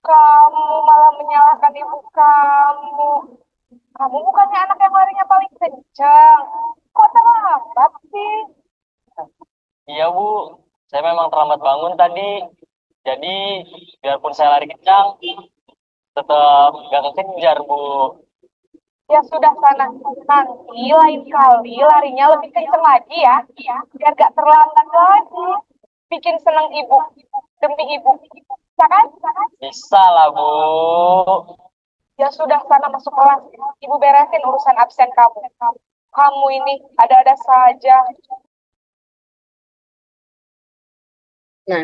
[SPEAKER 6] Kamu malah menyalahkan ibu kamu. Kamu bukannya anak yang larinya paling kencang. Kok terlambat sih?
[SPEAKER 9] Iya, Bu. Saya memang terlambat bangun tadi. Jadi, biarpun saya lari kencang, tetap gak kekejar, Bu.
[SPEAKER 6] Ya sudah sana. Nanti lain kali larinya lebih kencang lagi ya. Biar gak terlambat lagi. Bikin seneng ibu. Demi ibu. Bisa kan?
[SPEAKER 9] Bisa lah, Bu.
[SPEAKER 6] Ya sudah sana masuk kelas. Ibu beresin urusan absen kamu. Kamu ini ada-ada saja.
[SPEAKER 4] Nah,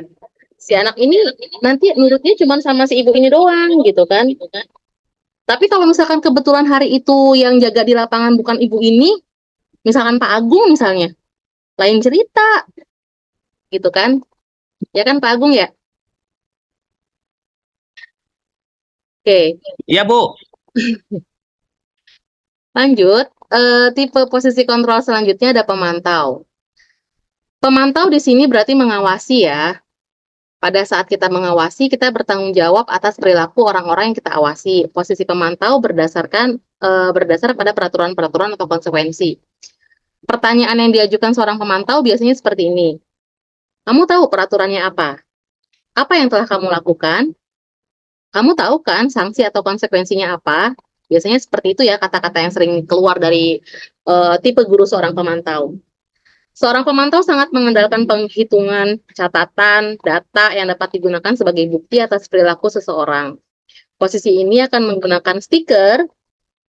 [SPEAKER 4] si anak ini nanti nurutnya cuma sama si ibu ini doang gitu kan. Tapi kalau misalkan kebetulan hari itu yang jaga di lapangan bukan ibu ini, misalkan Pak Agung misalnya, lain cerita gitu kan. Ya kan Pak Agung ya? Oke.
[SPEAKER 5] Iya, Bu.
[SPEAKER 4] Lanjut, tipe posisi kontrol selanjutnya ada pemantau. Pemantau di sini berarti mengawasi ya. Pada saat kita mengawasi, kita bertanggung jawab atas perilaku orang-orang yang kita awasi. Posisi pemantau berdasar pada peraturan-peraturan atau konsekuensi. Pertanyaan yang diajukan seorang pemantau biasanya seperti ini. Kamu tahu peraturannya apa? Apa yang telah kamu lakukan? Kamu tahu kan sanksi atau konsekuensinya apa? Biasanya seperti itu ya kata-kata yang sering keluar dari tipe guru seorang pemantau. Seorang pemantau sangat mengandalkan penghitungan, catatan, data yang dapat digunakan sebagai bukti atas perilaku seseorang. Posisi ini akan menggunakan stiker,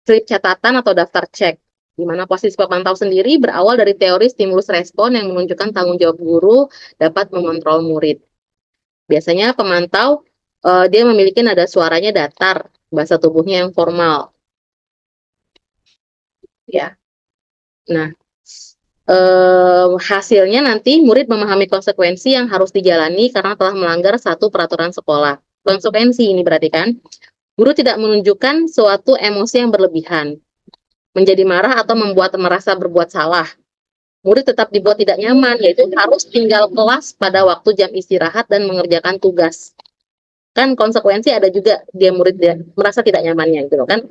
[SPEAKER 4] slip catatan atau daftar cek, di mana posisi pemantau sendiri berawal dari teori stimulus respon yang menunjukkan tanggung jawab guru dapat mengontrol murid. Biasanya pemantau dia memiliki nada suaranya datar, bahasa tubuhnya yang formal. Ya. Nah, hasilnya nanti murid memahami konsekuensi yang harus dijalani karena telah melanggar satu peraturan sekolah. Konsekuensi ini berarti kan, guru tidak menunjukkan suatu emosi yang berlebihan, menjadi marah atau membuat merasa berbuat salah. Murid tetap dibuat tidak nyaman, yaitu harus tinggal kelas pada waktu jam istirahat dan mengerjakan tugas. Kan konsekuensi ada juga murid merasa tidak nyamannya gitu kan.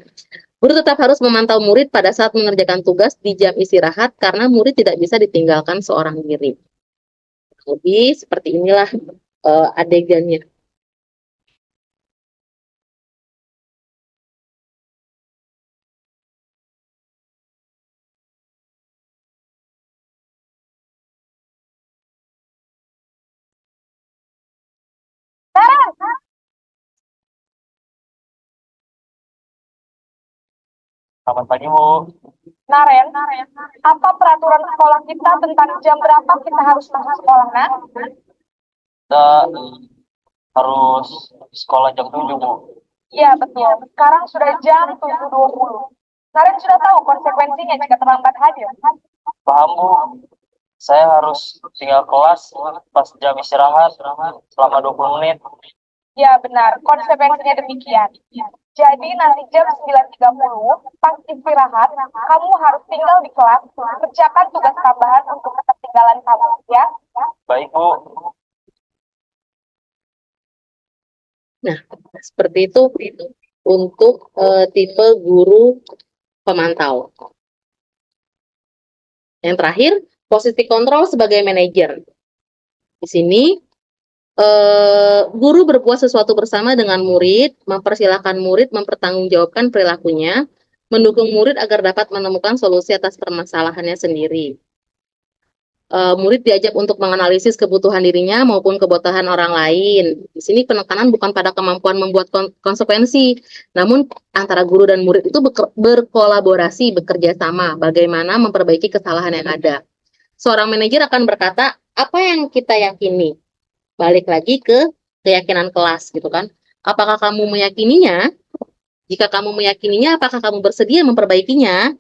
[SPEAKER 4] Guru tetap harus memantau murid pada saat mengerjakan tugas di jam istirahat karena murid tidak bisa ditinggalkan seorang diri. Lebih seperti inilah adegannya.
[SPEAKER 9] Selamat pagi, Bu.
[SPEAKER 6] Naren, apa peraturan sekolah kita tentang jam berapa kita harus masuk sekolah, Nak?
[SPEAKER 9] Kita harus sekolah jam 7, Bu.
[SPEAKER 6] Iya, betul. Sekarang sudah jam 7.20. Naren sudah tahu konsekuensinya jika terlambat hadir.
[SPEAKER 9] Paham, Bu. Saya harus tinggal kelas pas jam istirahat selama 20 menit.
[SPEAKER 6] Ya benar, konsekuensinya demikian. Jadi nanti jam 9.30 pas istirahat, kamu harus tinggal di kelas, kerjakan tugas tambahan untuk ketertinggalan kamu, ya.
[SPEAKER 9] Baik, Bu.
[SPEAKER 4] Nah, seperti itu untuk tipe guru pemantau. Yang terakhir, posisi kontrol sebagai manajer. Di sini guru berbuat sesuatu bersama dengan murid, mempersilahkan murid mempertanggungjawabkan perilakunya, mendukung murid agar dapat menemukan solusi atas permasalahannya sendiri. Murid diajak untuk menganalisis kebutuhan dirinya maupun kebutuhan orang lain. Di sini penekanan bukan pada kemampuan membuat konsekuensi, namun antara guru dan murid itu berkolaborasi, bekerja sama, bagaimana memperbaiki kesalahan yang ada. Seorang manajer akan berkata, apa yang kita yakini? Balik lagi ke keyakinan kelas gitu kan. Apakah kamu meyakininya? Jika kamu meyakininya, apakah kamu bersedia memperbaikinya?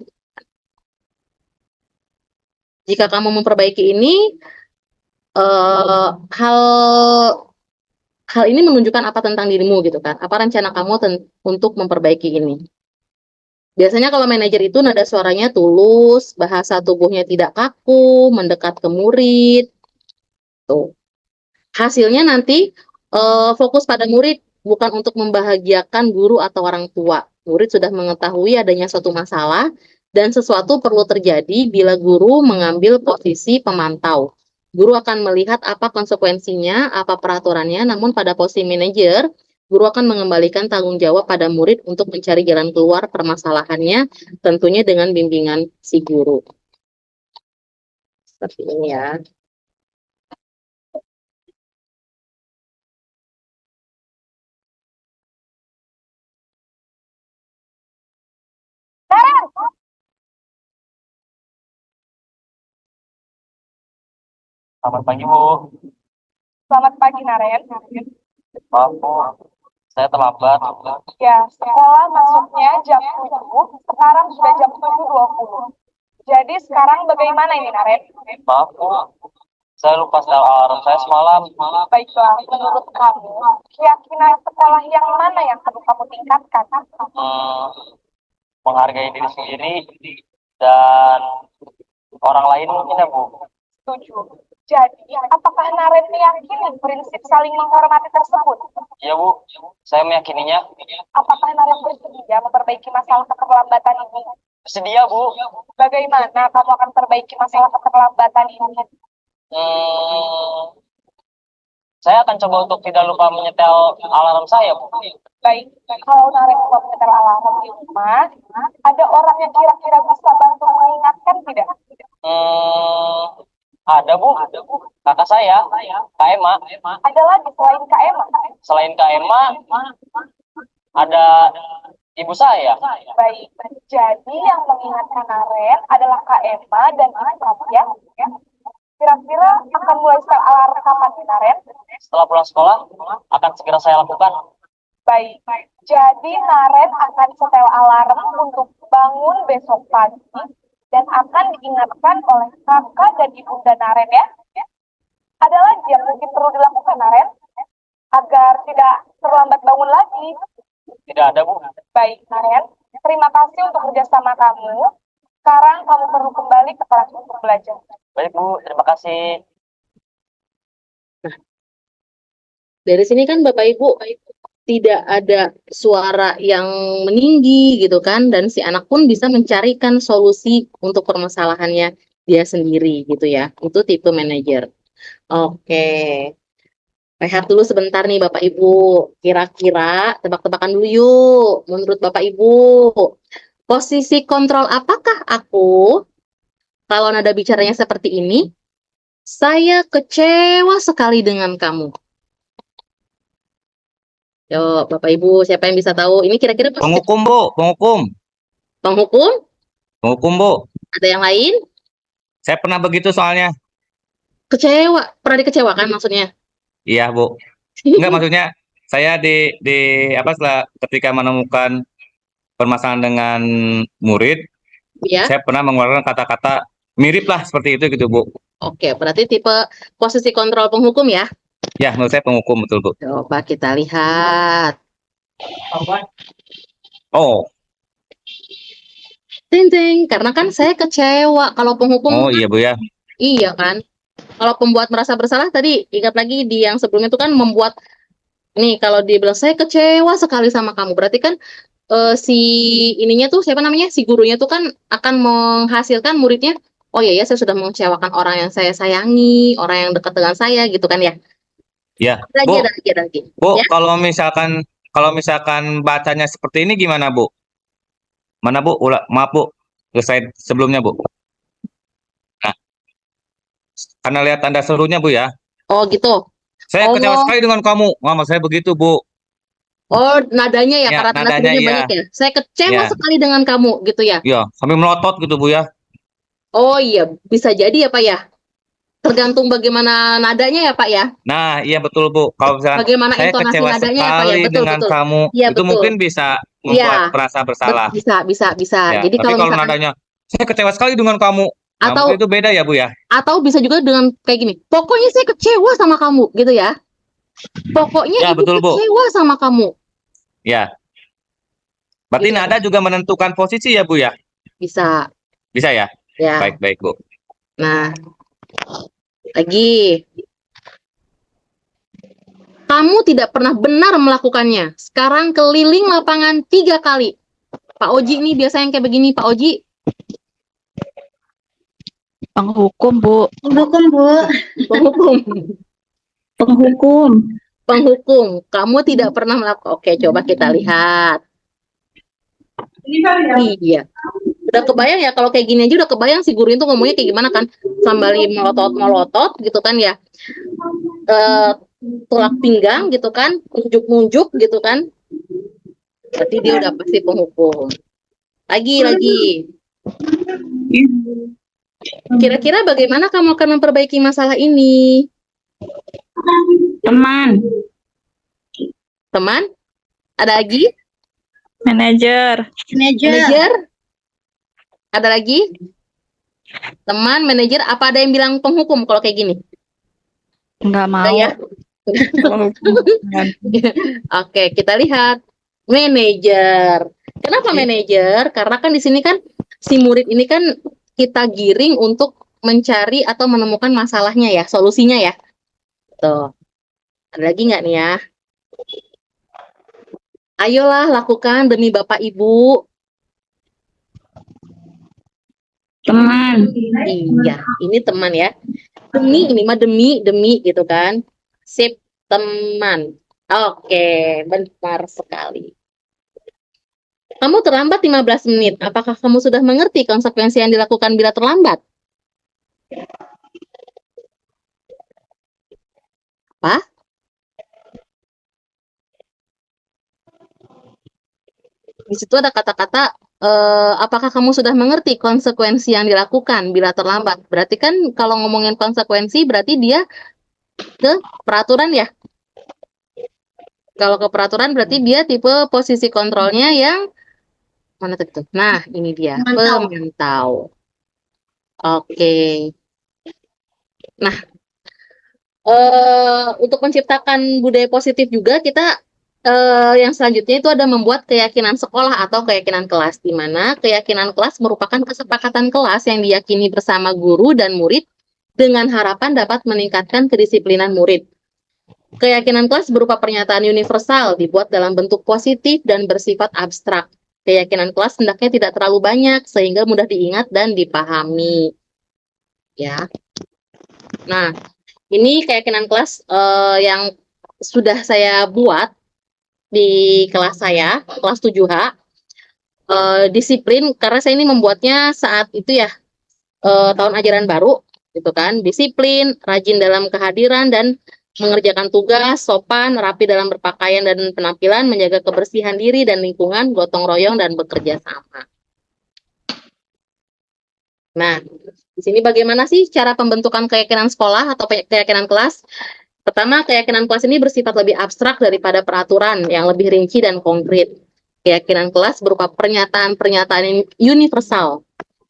[SPEAKER 4] Jika kamu memperbaiki ini, hal ini menunjukkan apa tentang dirimu gitu kan? Apa rencana kamu untuk memperbaiki ini? Biasanya kalau manajer itu nada suaranya tulus, bahasa tubuhnya tidak kaku, mendekat ke murid. Tuh. Hasilnya nanti fokus pada murid, bukan untuk membahagiakan guru atau orang tua. Murid sudah mengetahui adanya suatu masalah dan sesuatu perlu terjadi bila guru mengambil posisi pemantau. Guru akan melihat apa konsekuensinya, apa peraturannya, namun pada posisi manajer, guru akan mengembalikan tanggung jawab pada murid untuk mencari jalan keluar permasalahannya, tentunya dengan bimbingan si guru. Seperti ini ya.
[SPEAKER 9] Selamat pagi, Bu.
[SPEAKER 6] Selamat pagi, Naren.
[SPEAKER 9] Maaf, Bu. Saya terlambat.
[SPEAKER 6] Ya, sekolah masuknya jam 7, sekarang sudah jam 7.20. Jadi sekarang bagaimana ini, Naren?
[SPEAKER 9] Maaf, Bu. Saya lupa setel alarm saya semalam.
[SPEAKER 6] Baiklah, menurut kamu, keyakinan sekolah yang mana yang perlu kamu tingkatkan?
[SPEAKER 9] Menghargai diri sendiri dan orang lain mungkin ya, Bu.
[SPEAKER 6] Setuju. Jadi, apakah Naren meyakini prinsip saling menghormati tersebut?
[SPEAKER 9] Iya, Bu. Saya meyakininya.
[SPEAKER 6] Apakah Naren bersedia memperbaiki masalah keterlambatan ini?
[SPEAKER 9] Bersedia, Bu.
[SPEAKER 6] Bagaimana kamu akan perbaiki masalah keterlambatan ini?
[SPEAKER 9] Saya akan coba untuk tidak lupa menyetel alarm saya, Bu.
[SPEAKER 6] Baik, kalau Naren lupa menyetel alarm di rumah, ada orang yang kira-kira bisa bantu mengingatkan tidak?
[SPEAKER 9] Ada, Bu. Kakak saya, Kak Emma.
[SPEAKER 6] Ada lagi selain Kak Emma?
[SPEAKER 9] Selain Kak Emma, ada ibu saya.
[SPEAKER 6] Baik, jadi yang mengingatkan Naren adalah Kak Emma dan ibu ya. Kira-kira akan mulai setel alarm kapan nih, Naren?
[SPEAKER 9] Setelah pulang sekolah, akan segera saya lakukan.
[SPEAKER 6] Baik, jadi Naren akan setel alarm untuk bangun besok pagi dan akan diingatkan oleh kakak dan ibunda Naren ya. Ada lagi yang mungkin perlu dilakukan, Naren? Agar tidak terlambat bangun lagi.
[SPEAKER 9] Tidak ada, Bu.
[SPEAKER 6] Baik, Naren. Terima kasih untuk kerjasama kamu. Sekarang kamu perlu kembali ke kelas untuk belajar.
[SPEAKER 9] Baik, Bu. Terima kasih.
[SPEAKER 4] Nah, dari sini kan Bapak Ibu tidak ada suara yang meninggi gitu kan, dan si anak pun bisa mencarikan solusi untuk permasalahannya dia sendiri gitu ya. Itu tipe manajer. Oke. Rehat dulu sebentar nih Bapak Ibu. Kira-kira tebak-tebakan dulu yuk. Menurut Bapak Ibu, posisi kontrol apakah aku? Kalau nada bicaranya seperti ini, saya kecewa sekali dengan kamu. Yo, Bapak Ibu, siapa yang bisa tahu? Ini kira-kira
[SPEAKER 5] Penghukum, Bu. Penghukum.
[SPEAKER 4] Penghukum?
[SPEAKER 5] Penghukum, Bu.
[SPEAKER 4] Ada yang lain?
[SPEAKER 5] Saya pernah begitu soalnya.
[SPEAKER 4] Kecewa. Pernah dikecewakan maksudnya?
[SPEAKER 5] Iya, Bu. Enggak, maksudnya saya setelah ketika menemukan permasalahan dengan murid,
[SPEAKER 4] Ya.
[SPEAKER 5] saya pernah mengeluarkan kata-kata mirip lah seperti itu gitu Bu.
[SPEAKER 4] Oke, berarti tipe posisi kontrol penghukum ya.
[SPEAKER 5] Ya, menurut saya penghukum betul Bu.
[SPEAKER 4] Coba kita lihat.
[SPEAKER 5] Oh,
[SPEAKER 4] Ting ting, karena kan saya kecewa kalau penghukum.
[SPEAKER 5] oh iya Bu ya.
[SPEAKER 4] Iya kan. Kalau pembuat merasa bersalah tadi, ingat lagi di yang sebelumnya itu kan membuat, nih kalau dia bilang saya kecewa sekali sama kamu, berarti kan si ininya tuh siapa namanya, si gurunya tuh kan akan menghasilkan muridnya, oh iya ya saya sudah mengecewakan orang yang saya sayangi, orang yang dekat dengan saya gitu kan ya.
[SPEAKER 5] Ya,
[SPEAKER 4] Lagi
[SPEAKER 5] Bu.
[SPEAKER 4] ada lagi.
[SPEAKER 5] Bu,
[SPEAKER 4] Ya.
[SPEAKER 5] kalau misalkan bacanya seperti ini gimana Bu? Mana Bu? Maaf Bu, ke slide sebelumnya Bu. Nah, karena lihat tanda serunya Bu ya.
[SPEAKER 4] Oh gitu.
[SPEAKER 5] Saya
[SPEAKER 4] Oh.
[SPEAKER 5] kecewa sekali dengan kamu. Mama saya begitu Bu.
[SPEAKER 4] Oh nadanya ya,
[SPEAKER 5] Ya,
[SPEAKER 4] karena tanda
[SPEAKER 5] nadanya,
[SPEAKER 4] serunya
[SPEAKER 5] iya.
[SPEAKER 4] banyak ya. Saya kecewa
[SPEAKER 5] Ya.
[SPEAKER 4] sekali dengan kamu gitu ya.
[SPEAKER 5] Ya, sampai melotot gitu Bu ya.
[SPEAKER 4] Oh iya, bisa jadi ya Pak ya. Tergantung bagaimana nadanya ya Pak ya.
[SPEAKER 5] Nah, iya betul Bu. Kalau misalkan
[SPEAKER 4] Bagaimana
[SPEAKER 5] saya
[SPEAKER 4] intonasi
[SPEAKER 5] kecewa
[SPEAKER 4] nadanya ya Pak ya.
[SPEAKER 5] sekali
[SPEAKER 4] Betul
[SPEAKER 5] dengan
[SPEAKER 4] betul.
[SPEAKER 5] kamu,
[SPEAKER 4] Iya,
[SPEAKER 5] itu
[SPEAKER 4] betul.
[SPEAKER 5] mungkin bisa membuat merasa bersalah.
[SPEAKER 4] Bisa.
[SPEAKER 5] Ya,
[SPEAKER 4] Jadi
[SPEAKER 5] tapi
[SPEAKER 4] kalau
[SPEAKER 5] kalau
[SPEAKER 4] misalkan
[SPEAKER 5] nadanya saya kecewa sekali dengan kamu, nah,
[SPEAKER 4] atau
[SPEAKER 5] mungkin itu beda ya Bu ya.
[SPEAKER 4] atau bisa juga dengan kayak gini. Pokoknya saya kecewa sama kamu gitu ya. Pokoknya
[SPEAKER 5] Ya,
[SPEAKER 4] ibu
[SPEAKER 5] betul, Bu.
[SPEAKER 4] kecewa sama kamu.
[SPEAKER 5] Ya. Berarti
[SPEAKER 4] Gitu.
[SPEAKER 5] nada juga menentukan posisi ya Bu ya.
[SPEAKER 4] Bisa.
[SPEAKER 5] Bisa ya.
[SPEAKER 4] Ya.
[SPEAKER 5] Baik Bu.
[SPEAKER 4] Nah. Lagi. Kamu tidak pernah benar melakukannya. Sekarang keliling lapangan 3 kali. Pak Oji nih biasanya yang kayak begini, Pak Oji.
[SPEAKER 8] Penghukum, Bu.
[SPEAKER 1] Penghukum, Bu.
[SPEAKER 4] Penghukum. Kamu tidak pernah melakukan. Oke, coba kita lihat. Iya. Udah kebayang ya kalau kayak gini aja udah kebayang si guru itu ngomongnya kayak gimana kan? Sambali melotot gitu kan ya. Tulak pinggang gitu kan, nunjuk gitu kan. Berarti dia udah pasti penghukum. Lagi. Kira-kira bagaimana kamu akan memperbaiki masalah ini? Teman? Ada lagi?
[SPEAKER 8] Manajer.
[SPEAKER 4] Manajer? Ada lagi? Teman, manajer, apa ada yang bilang penghukum kalau kayak gini?
[SPEAKER 8] Enggak mau.
[SPEAKER 4] Enggak ya? Oke, kita lihat manajer. Kenapa manajer? Karena kan di sini kan si murid ini kan kita giring untuk mencari atau menemukan masalahnya ya, solusinya ya. Tuh. Ada lagi nggak nih ya? Ayolah lakukan demi Bapak Ibu.
[SPEAKER 8] Teman.
[SPEAKER 4] Iya, ini teman ya. Ini mah demi gitu kan. Sip, teman. Oke, benar sekali. Kamu terlambat 15 menit. Apakah kamu sudah mengerti konsekuensi yang dilakukan bila terlambat? Apa? Di situ ada kata-kata apakah kamu sudah mengerti konsekuensi yang dilakukan bila terlambat? Berarti kan kalau ngomongin konsekuensi berarti dia ke peraturan ya. Kalau ke peraturan berarti dia tipe posisi kontrolnya yang mana tuh? Nah, ini dia, pemantau. Oke. Nah, untuk menciptakan budaya positif juga kita yang selanjutnya itu ada membuat keyakinan sekolah atau keyakinan kelas, di mana keyakinan kelas merupakan kesepakatan kelas yang diyakini bersama guru dan murid dengan harapan dapat meningkatkan kedisiplinan murid. Keyakinan kelas berupa pernyataan universal dibuat dalam bentuk positif dan bersifat abstrak. Keyakinan kelas hendaknya tidak terlalu banyak sehingga mudah diingat dan dipahami. Ya. Nah, ini keyakinan kelas yang sudah saya buat di kelas saya, kelas 7H, disiplin, karena saya ini membuatnya saat itu ya, tahun ajaran baru, gitu kan, disiplin, rajin dalam kehadiran dan mengerjakan tugas, sopan, rapi dalam berpakaian dan penampilan, menjaga kebersihan diri dan lingkungan, gotong royong dan bekerja sama. Nah, di sini bagaimana sih cara pembentukan keyakinan sekolah atau keyakinan kelas? Pertama, keyakinan kelas ini bersifat lebih abstrak daripada peraturan yang lebih rinci dan konkret. Keyakinan kelas berupa pernyataan-pernyataan universal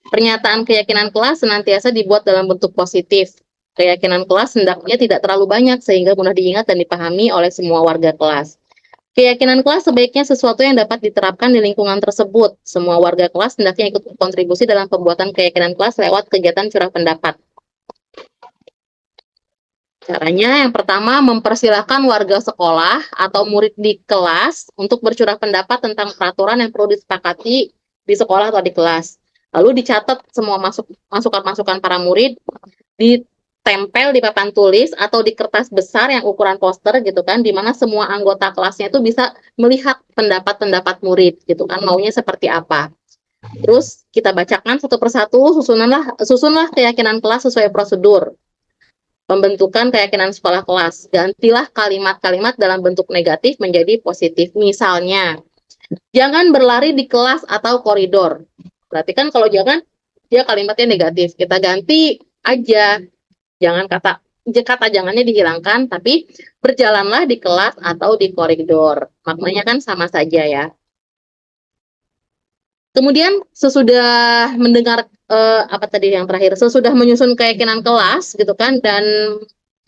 [SPEAKER 4] Pernyataan keyakinan kelas senantiasa dibuat dalam bentuk positif. Keyakinan kelas hendaknya tidak terlalu banyak sehingga mudah diingat dan dipahami oleh semua warga kelas. Keyakinan kelas sebaiknya sesuatu yang dapat diterapkan di lingkungan tersebut. Semua warga kelas hendaknya ikut berkontribusi dalam pembuatan keyakinan kelas lewat kegiatan curah pendapat. Caranya yang pertama, mempersilahkan warga sekolah atau murid di kelas untuk bercurah pendapat tentang peraturan yang perlu disepakati di sekolah atau di kelas. Lalu dicatat semua masukan-masukan para murid, ditempel di papan tulis atau di kertas besar yang ukuran poster gitu kan, di mana semua anggota kelasnya itu bisa melihat pendapat-pendapat murid gitu kan, maunya seperti apa. Terus kita bacakan satu persatu, susunlah keyakinan kelas sesuai prosedur. Pembentukan keyakinan sekolah kelas. Gantilah kalimat-kalimat dalam bentuk negatif menjadi positif. Misalnya, jangan berlari di kelas atau koridor. Berarti kan kalau jangan, dia kalimatnya negatif. Kita ganti aja. Jangan kata jangannya dihilangkan, tapi berjalanlah di kelas atau di koridor. Maknanya kan sama saja ya. Kemudian sesudah mendengar sesudah menyusun keyakinan kelas gitu kan dan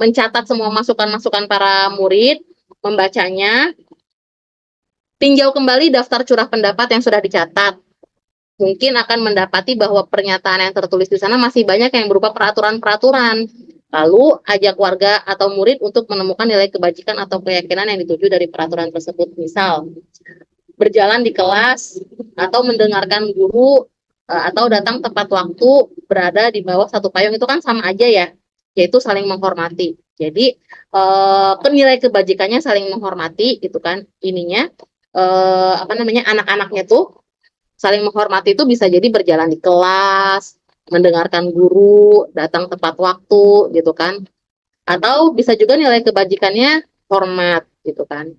[SPEAKER 4] mencatat semua masukan-masukan para murid, membacanya, tinjau kembali daftar curah pendapat yang sudah dicatat. Mungkin akan mendapati bahwa pernyataan yang tertulis di sana masih banyak yang berupa peraturan-peraturan. Lalu ajak warga atau murid untuk menemukan nilai kebajikan atau keyakinan yang dituju dari peraturan tersebut. Misal, berjalan di kelas atau mendengarkan guru atau datang tepat waktu, berada di bawah satu payung, itu kan sama aja ya, yaitu saling menghormati. Jadi nilai kebajikannya saling menghormati gitu kan, anak-anaknya tuh saling menghormati itu bisa jadi berjalan di kelas, mendengarkan guru, datang tepat waktu gitu kan, atau bisa juga nilai kebajikannya hormat gitu kan.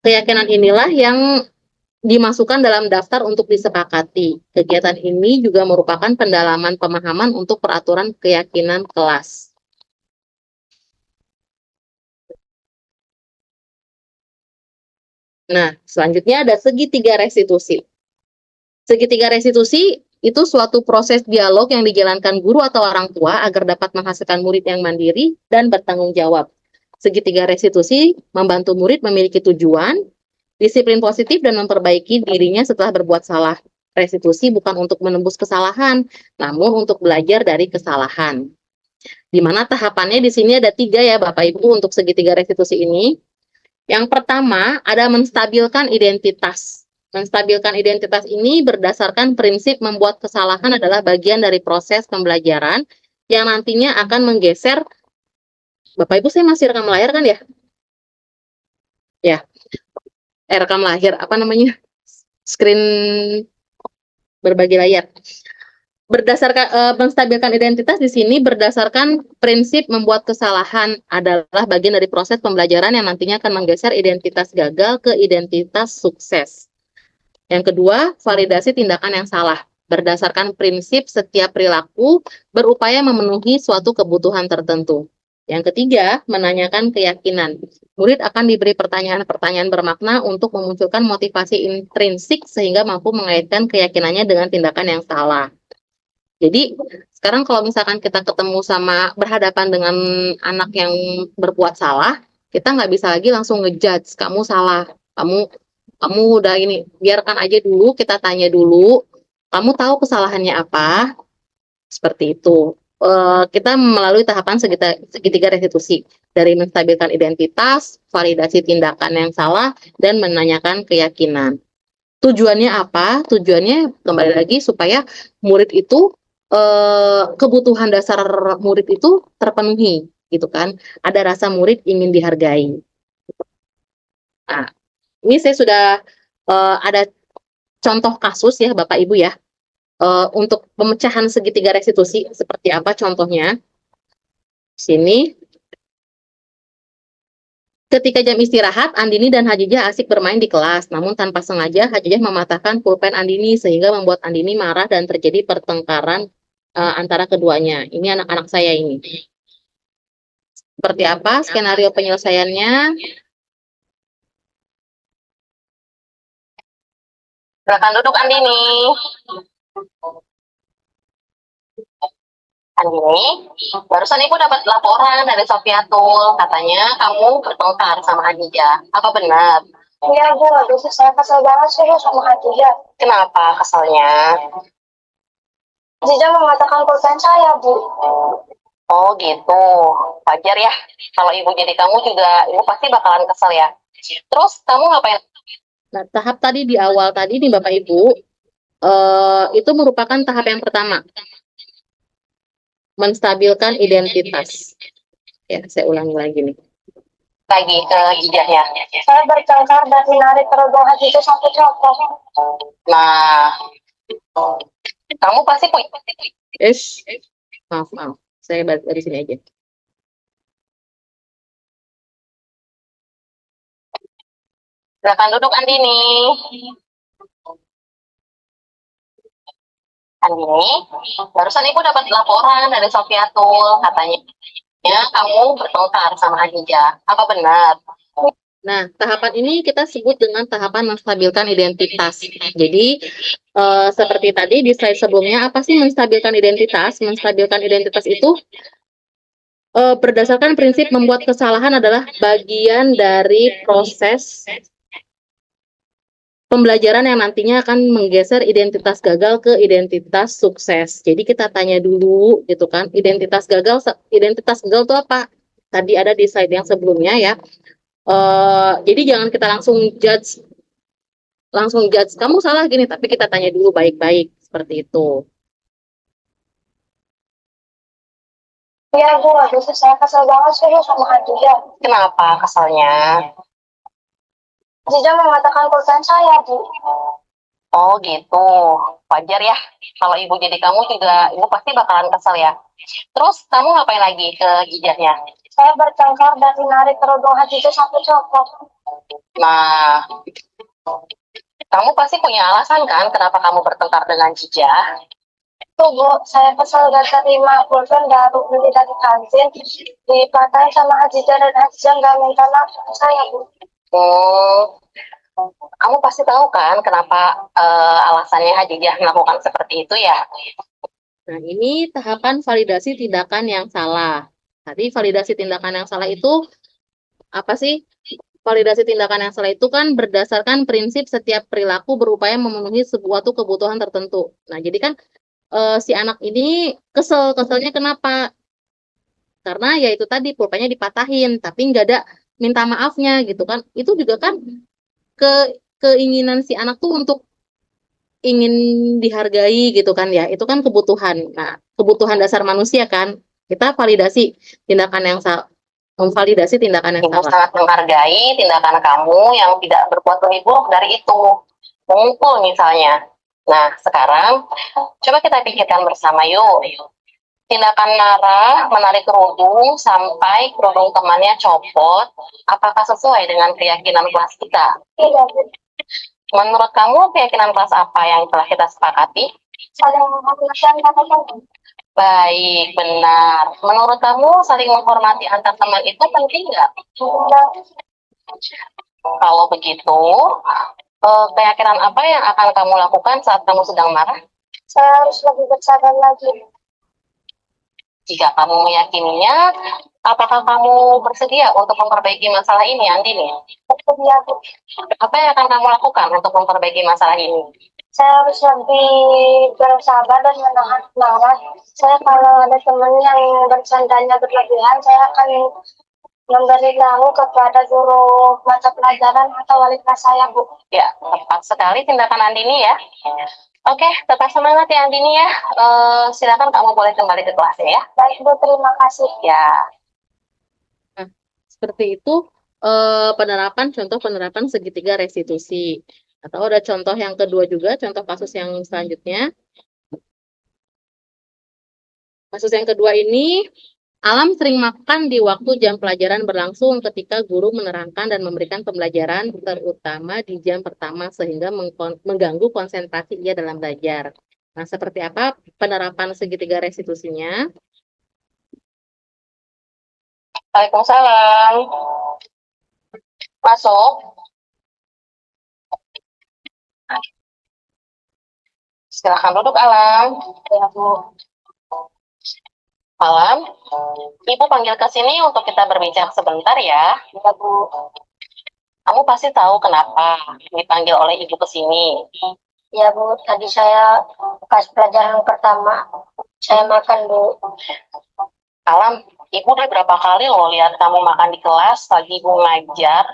[SPEAKER 4] Keyakinan inilah yang dimasukkan dalam daftar untuk disepakati. Kegiatan ini juga merupakan pendalaman pemahaman untuk peraturan keyakinan kelas. Nah, selanjutnya ada segitiga restitusi. Segitiga restitusi itu suatu proses dialog yang dijalankan guru atau orang tua agar dapat menghasilkan murid yang mandiri dan bertanggung jawab. Segitiga restitusi membantu murid memiliki tujuan, disiplin positif, dan memperbaiki dirinya setelah berbuat salah. Restitusi bukan untuk menembus kesalahan, namun untuk belajar dari kesalahan. Di mana tahapannya di sini ada 3 ya Bapak Ibu untuk segitiga restitusi ini. Yang pertama ada menstabilkan identitas. Menstabilkan identitas ini berdasarkan prinsip membuat kesalahan adalah bagian dari proses pembelajaran yang nantinya akan menggeser. Bapak Ibu, saya masih rekam layar kan ya? Ya. Rekam layar, screen berbagi layar. Berdasarkan menstabilkan identitas di sini berdasarkan prinsip membuat kesalahan adalah bagian dari proses pembelajaran yang nantinya akan menggeser identitas gagal ke identitas sukses. Yang kedua, validasi tindakan yang salah. Berdasarkan prinsip setiap perilaku berupaya memenuhi suatu kebutuhan tertentu. Yang ketiga, menanyakan keyakinan. Murid akan diberi pertanyaan-pertanyaan bermakna untuk memunculkan motivasi intrinsik sehingga mampu mengaitkan keyakinannya dengan tindakan yang salah. Jadi, sekarang kalau misalkan kita ketemu sama berhadapan dengan anak yang berbuat salah, kita nggak bisa lagi langsung ngejudge, kamu salah, kamu udah ini, biarkan aja dulu, kita tanya dulu, kamu tahu kesalahannya apa, seperti itu. Kita melalui tahapan segitiga restitusi dari menstabilkan identitas, validasi tindakan yang salah, dan menanyakan keyakinan. Tujuannya apa? Tujuannya kembali lagi supaya murid itu kebutuhan dasar murid itu terpenuhi, gitu kan? Ada rasa murid ingin dihargai. Nah, ini saya sudah ada contoh kasus ya Bapak Ibu ya. Untuk pemecahan segitiga restitusi seperti apa contohnya? Sini. Ketika jam istirahat, Andini dan Hajijah asik bermain di kelas. Namun tanpa sengaja, Hajijah mematahkan pulpen Andini sehingga membuat Andini marah dan terjadi pertengkaran antara keduanya. Ini anak-anak saya ini. Seperti apa skenario penyelesaiannya? Silakan duduk Andini. Andini, barusan Ibu dapat laporan dari Sofiatul, katanya kamu bertengkar sama Hadijah. Apa benar?
[SPEAKER 6] Iya Bu, aduh saya kesel banget sih Bu sama Hadijah.
[SPEAKER 4] Kenapa keselnya?
[SPEAKER 6] Hadijah mengatakan pulpen saya Bu.
[SPEAKER 4] Oh gitu, wajar ya. Kalau Ibu jadi kamu juga, Ibu pasti bakalan kesel ya. Terus kamu ngapain? Nah, tahap tadi di awal tadi nih Bapak Ibu, itu merupakan tahap yang pertama. Menstabilkan identitas. Ya, saya ulangi lagi nih. Lagi ke hijahnya.
[SPEAKER 6] Saya bertengkar dan menarik kerudung Hadijah sampai copot.
[SPEAKER 4] Nah, kamu pasti punya. Maaf. Saya balik dari sini aja. Silakan duduk Andini. Andini, barusan Ibu dapat laporan dari Sofiatul, katanya kamu bertengkar sama Hadijah. Apa benar? Nah, tahapan ini kita sebut dengan tahapan menstabilkan identitas. Jadi, seperti tadi di slide sebelumnya, apa sih menstabilkan identitas? Menstabilkan identitas itu berdasarkan prinsip membuat kesalahan adalah bagian dari proses pembelajaran yang nantinya akan menggeser identitas gagal ke identitas sukses. Jadi kita tanya dulu gitu kan, identitas gagal itu apa? Tadi ada di slide yang sebelumnya ya. Jadi jangan kita langsung judge kamu salah gini, tapi kita tanya dulu baik-baik seperti itu.
[SPEAKER 6] Iya Bu, aduh saya kesel banget sih Bu sama Hadijah.
[SPEAKER 4] Kenapa kesalnya?
[SPEAKER 6] Hadijah mengatakan pulpen saya Bu.
[SPEAKER 4] Oh gitu, wajar ya. Kalau Ibu jadi kamu juga, Ibu pasti bakalan kesel ya. Terus kamu ngapain lagi ke hijahnya?
[SPEAKER 6] Saya bertengkar dan menarik kerudung Hadijah sampai copot.
[SPEAKER 4] Nah, kamu pasti punya alasan kan kenapa kamu bertengkar dengan Jijah?
[SPEAKER 6] Tuh Bu, saya kesel gak terima pulpen baru beli dari kantin dipatahin sama Hadijah dan Hadijah nggak minta maaf sama saya Bu.
[SPEAKER 4] Kamu pasti tahu kan kenapa alasannya Hadijah melakukan seperti itu ya? Nah, ini tahapan validasi tindakan yang salah. Tadi validasi tindakan yang salah itu apa sih? Validasi tindakan yang salah itu kan berdasarkan prinsip setiap perilaku berupaya memenuhi suatu kebutuhan tertentu. Nah, jadi kan si anak ini keselnya kenapa? Karena ya itu tadi pulpennya dipatahin, tapi nggak ada minta maafnya gitu kan? Itu juga kan keinginan si anak tuh untuk ingin dihargai gitu kan ya? Itu kan kebutuhan. Nah, kebutuhan dasar manusia kan? Kita validasi tindakan yang salah. Memvalidasi tindakan yang salah. Ibu sangat menghargai tindakan kamu yang tidak berbuat lebih buruk dari itu. Mengukul misalnya. Nah, sekarang coba kita pikirkan bersama yuk. Tindakan Nara menarik kerudung sampai kerudung temannya copot, apakah sesuai dengan keyakinan kelas kita?
[SPEAKER 6] Iya Bu.
[SPEAKER 4] Menurut kamu keyakinan kelas apa yang telah kita sepakati?
[SPEAKER 6] Saling menghormati kata-kata.
[SPEAKER 4] Baik, benar. Menurut kamu saling menghormati antar teman itu penting nggak? Kalau begitu, keyakinan apa yang akan kamu lakukan saat kamu sedang marah?
[SPEAKER 6] Saya harus lebih bersabar lagi.
[SPEAKER 4] Jika kamu meyakininya, apakah kamu bersedia untuk memperbaiki masalah ini, Andini?
[SPEAKER 6] Bersedia Bu.
[SPEAKER 4] Apa yang akan kamu lakukan untuk memperbaiki masalah ini?
[SPEAKER 6] Saya harus lebih bersabar dan menahan marah. Saya kalau ada teman yang bercandanya berlebihan, saya akan memberitahu kepada guru mata pelajaran atau wali kelas saya, Bu.
[SPEAKER 4] Ya, tepat sekali tindakan Andini ya. Oke, tetap semangat ya Andini ya. Silakan kamu boleh kembali ke kelasnya ya.
[SPEAKER 6] Baik Bu, terima kasih.
[SPEAKER 4] Ya. Nah, seperti itu contoh penerapan segitiga restitusi. Atau ada contoh yang kedua juga, contoh kasus yang selanjutnya. Kasus yang kedua ini, Alam sering makan di waktu jam pelajaran berlangsung ketika guru menerangkan dan memberikan pembelajaran, terutama di jam pertama sehingga mengganggu konsentrasi ia dalam belajar. Nah, seperti apa penerapan segitiga restitusinya? Waalaikumsalam. Masuk. Silahkan duduk, Alam. Ya, Bu. Alam, Ibu panggil ke sini untuk kita berbincang sebentar ya.
[SPEAKER 6] Ya, Bu.
[SPEAKER 4] Kamu pasti tahu kenapa dipanggil oleh Ibu ke sini.
[SPEAKER 6] Ya, Bu. Tadi saya pas pelajaran pertama, saya makan, Bu.
[SPEAKER 4] Alam, Ibu udah berapa kali loh lihat kamu makan di kelas lagi Ibu ngajar.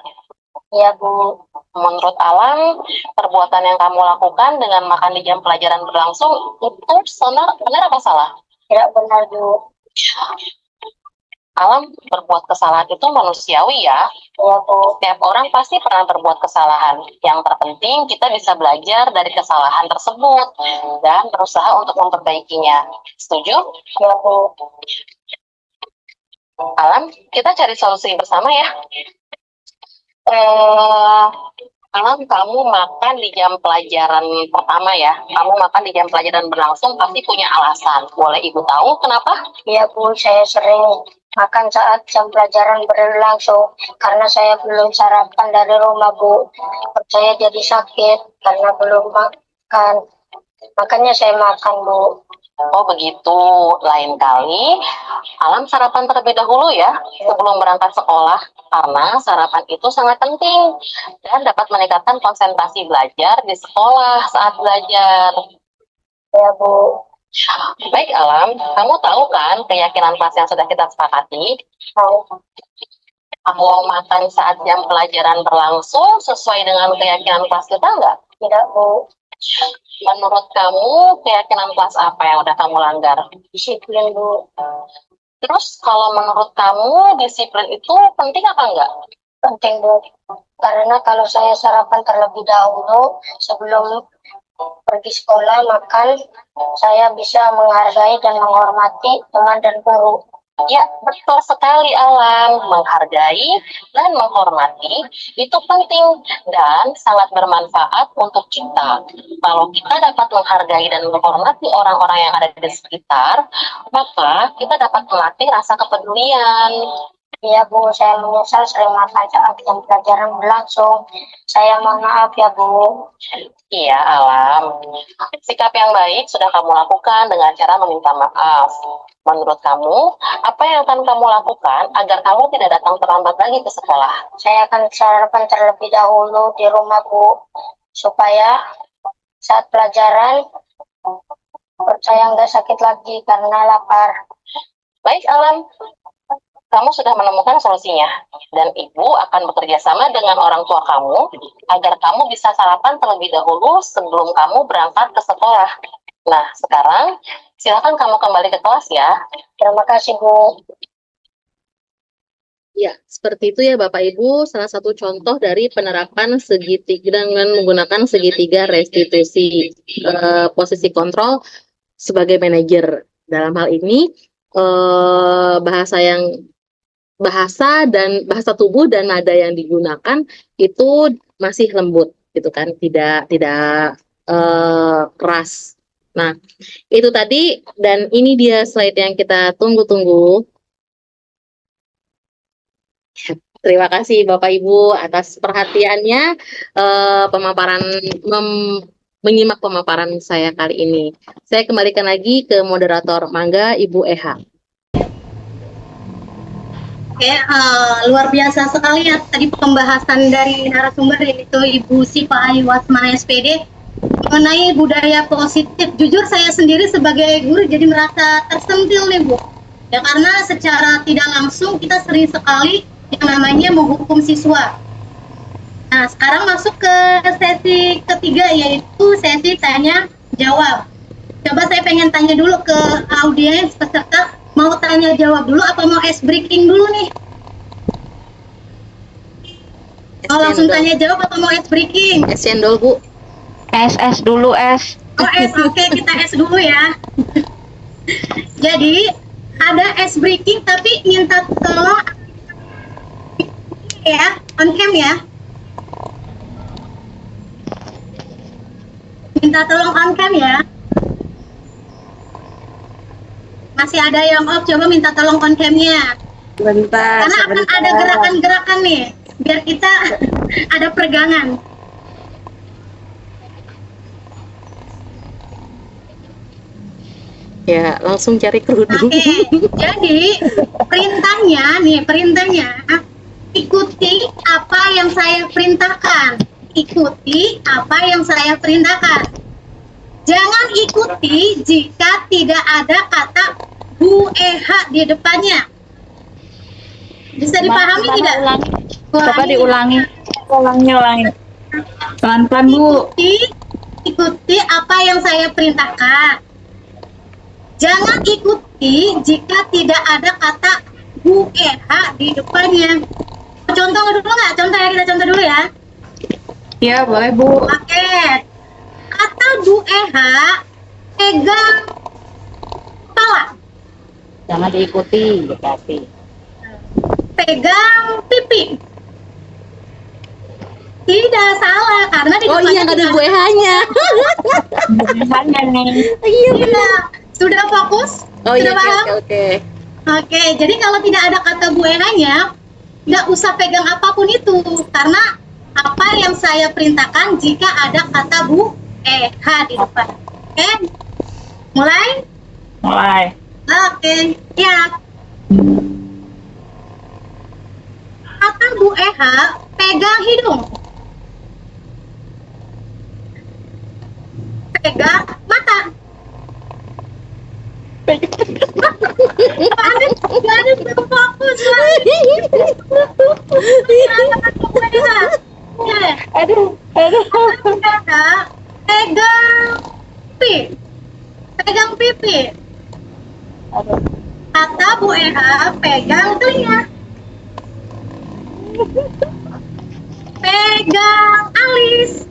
[SPEAKER 6] Ya, Bu.
[SPEAKER 4] Menurut Alam, perbuatan yang kamu lakukan dengan makan di jam pelajaran berlangsung itu benar apa salah?
[SPEAKER 6] Tidak benar, Bu.
[SPEAKER 4] Alam, berbuat kesalahan itu manusiawi ya.
[SPEAKER 6] Ya, Bu.
[SPEAKER 4] Setiap orang pasti pernah berbuat kesalahan. Yang terpenting kita bisa belajar dari kesalahan tersebut dan berusaha untuk memperbaikinya. Setuju?
[SPEAKER 6] Ya, Bu.
[SPEAKER 4] Alam, kita cari solusi bersama ya. Alam, kamu makan di jam pelajaran pertama ya. Kamu makan di jam pelajaran berlangsung pasti punya alasan. Boleh Ibu tahu kenapa?
[SPEAKER 6] Ya, Bu, saya sering makan saat jam pelajaran berlangsung karena saya belum sarapan dari rumah, Bu. Saya jadi sakit karena belum makan. Makanya saya makan, Bu.
[SPEAKER 4] Oh begitu, lain kali Alam sarapan terlebih dahulu ya sebelum berangkat sekolah, karena sarapan itu sangat penting dan dapat meningkatkan konsentrasi belajar di sekolah saat belajar.
[SPEAKER 6] Ya, Bu.
[SPEAKER 4] Baik Alam, kamu tahu kan keyakinan kelas yang sudah kita sepakati?
[SPEAKER 6] Tahu.
[SPEAKER 4] Kamu makan saat jam pelajaran berlangsung sesuai dengan keyakinan kelas kita nggak?
[SPEAKER 6] Tidak, Bu.
[SPEAKER 4] Menurut kamu, keyakinan kelas apa yang udah kamu langgar?
[SPEAKER 6] Disiplin, Bu.
[SPEAKER 4] Terus kalau menurut kamu, disiplin itu penting apa enggak?
[SPEAKER 6] Penting, Bu. Karena kalau saya sarapan terlebih dahulu sebelum pergi sekolah makan, saya bisa menghargai dan menghormati teman dan guru.
[SPEAKER 4] Ya, betul sekali Alam. Menghargai dan menghormati itu penting dan sangat bermanfaat untuk kita. Kalau kita dapat menghargai dan menghormati orang-orang yang ada di sekitar, maka kita dapat melatih rasa kepedulian.
[SPEAKER 6] Iya, Bu, saya menyesal sering makan saat jam pelajaran berlangsung. Saya mohon maaf ya, Bu.
[SPEAKER 4] Iya, Alam. Sikap yang baik sudah kamu lakukan dengan cara meminta maaf. Menurut kamu, apa yang akan kamu lakukan agar kamu tidak datang terlambat lagi ke sekolah?
[SPEAKER 6] Saya akan sarapan terlebih dahulu di rumah, Bu, supaya saat pelajaran saya nggak sakit lagi karena lapar.
[SPEAKER 4] Baik, Alam. Kamu sudah menemukan solusinya, dan Ibu akan bekerja sama dengan orang tua kamu agar kamu bisa sarapan terlebih dahulu sebelum kamu berangkat ke sekolah. Nah, sekarang silakan kamu kembali ke kelas ya.
[SPEAKER 6] Terima kasih, Bu.
[SPEAKER 4] Ya, seperti itu ya Bapak Ibu, salah satu contoh dari penerapan segitiga dengan menggunakan segitiga restitusi posisi kontrol sebagai manajer. Dalam hal ini bahasa tubuh dan nada yang digunakan itu masih lembut gitu kan, tidak keras. Nah, itu tadi, dan ini dia slide yang kita tunggu-tunggu. Terima kasih Bapak Ibu atas perhatiannya, menyimak pemaparan saya kali ini. Saya kembalikan lagi ke moderator. Mangga Ibu Eha.
[SPEAKER 1] Oke, luar biasa sekali ya tadi pembahasan dari narasumber, yaitu Ibu Siva Ayu Wasmana SPD mengenai budaya positif. Jujur saya sendiri sebagai guru jadi merasa tersentil nih Bu, ya karena secara tidak langsung kita sering sekali yang namanya menghukum siswa. Nah, sekarang masuk ke sesi ketiga, yaitu sesi tanya jawab. Coba saya pengen tanya dulu ke audiens peserta, mau tanya jawab dulu apa mau ice breaking dulu nih? Mau langsung tanya jawab apa mau ice breaking?
[SPEAKER 4] Es cendol Bu.
[SPEAKER 8] Es dulu, es.
[SPEAKER 1] Oh, es, oke, kita es dulu ya. Jadi ada ice breaking tapi minta tolong ya, on cam ya. Minta tolong on cam ya. Masih ada yang off, coba minta tolong on cam-nya.
[SPEAKER 2] Bentar.
[SPEAKER 1] Karena akan ada gerakan-gerakan nih, biar kita ada peregangan.
[SPEAKER 4] Ya, langsung cari kerudung.
[SPEAKER 1] Oke, jadi perintahnya, ikuti apa yang saya perintahkan. Ikuti apa yang saya perintahkan. Jangan ikuti jika tidak ada kata bu di depannya. Bisa dipahami tidak?
[SPEAKER 8] Coba diulangi. Ulangi. Pelan-pelan, Bu.
[SPEAKER 1] Ikuti apa yang saya perintahkan. Jangan ikuti jika tidak ada kata bu di depannya. Contoh dulu nggak? Kita contoh dulu ya.
[SPEAKER 8] Iya, boleh, Bu.
[SPEAKER 1] Oke. Kata bu pegang kepala.
[SPEAKER 8] Jangan diikuti, dikasih.
[SPEAKER 1] Pegang pipi. Tidak salah karena di
[SPEAKER 4] Oh iya, nggak ada Bu EH-nya.
[SPEAKER 8] Hanya nih.
[SPEAKER 4] Iya benar.
[SPEAKER 1] Sudah fokus?
[SPEAKER 4] Oh
[SPEAKER 1] Sudah
[SPEAKER 4] iya,
[SPEAKER 1] paham?
[SPEAKER 4] oke.
[SPEAKER 1] Oke, jadi kalau tidak ada kata bu EH-nya, nggak usah pegang apapun itu, karena apa yang saya perintahkan jika ada kata bu EH di depan. Oke, mulai? Oke, ya. Kata bu EH, pegang hidung. Pegang mata. Ada belum fokus lagi.
[SPEAKER 8] Aduh.
[SPEAKER 1] Pegang pipi. Kata Bu EH, pegang telinga. Pegang alis.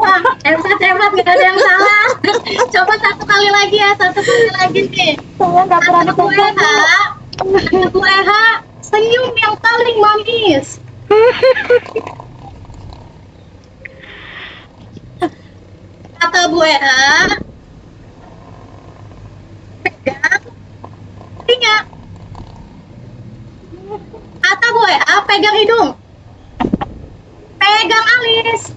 [SPEAKER 1] Wah, hebat, nggak ada yang salah. Coba satu kali lagi nih. Kata Bu EH, senyum yang paling manis. Kata Bu EH, pegang telinga. Kata Bu EH, pegang hidung. Pegang alis.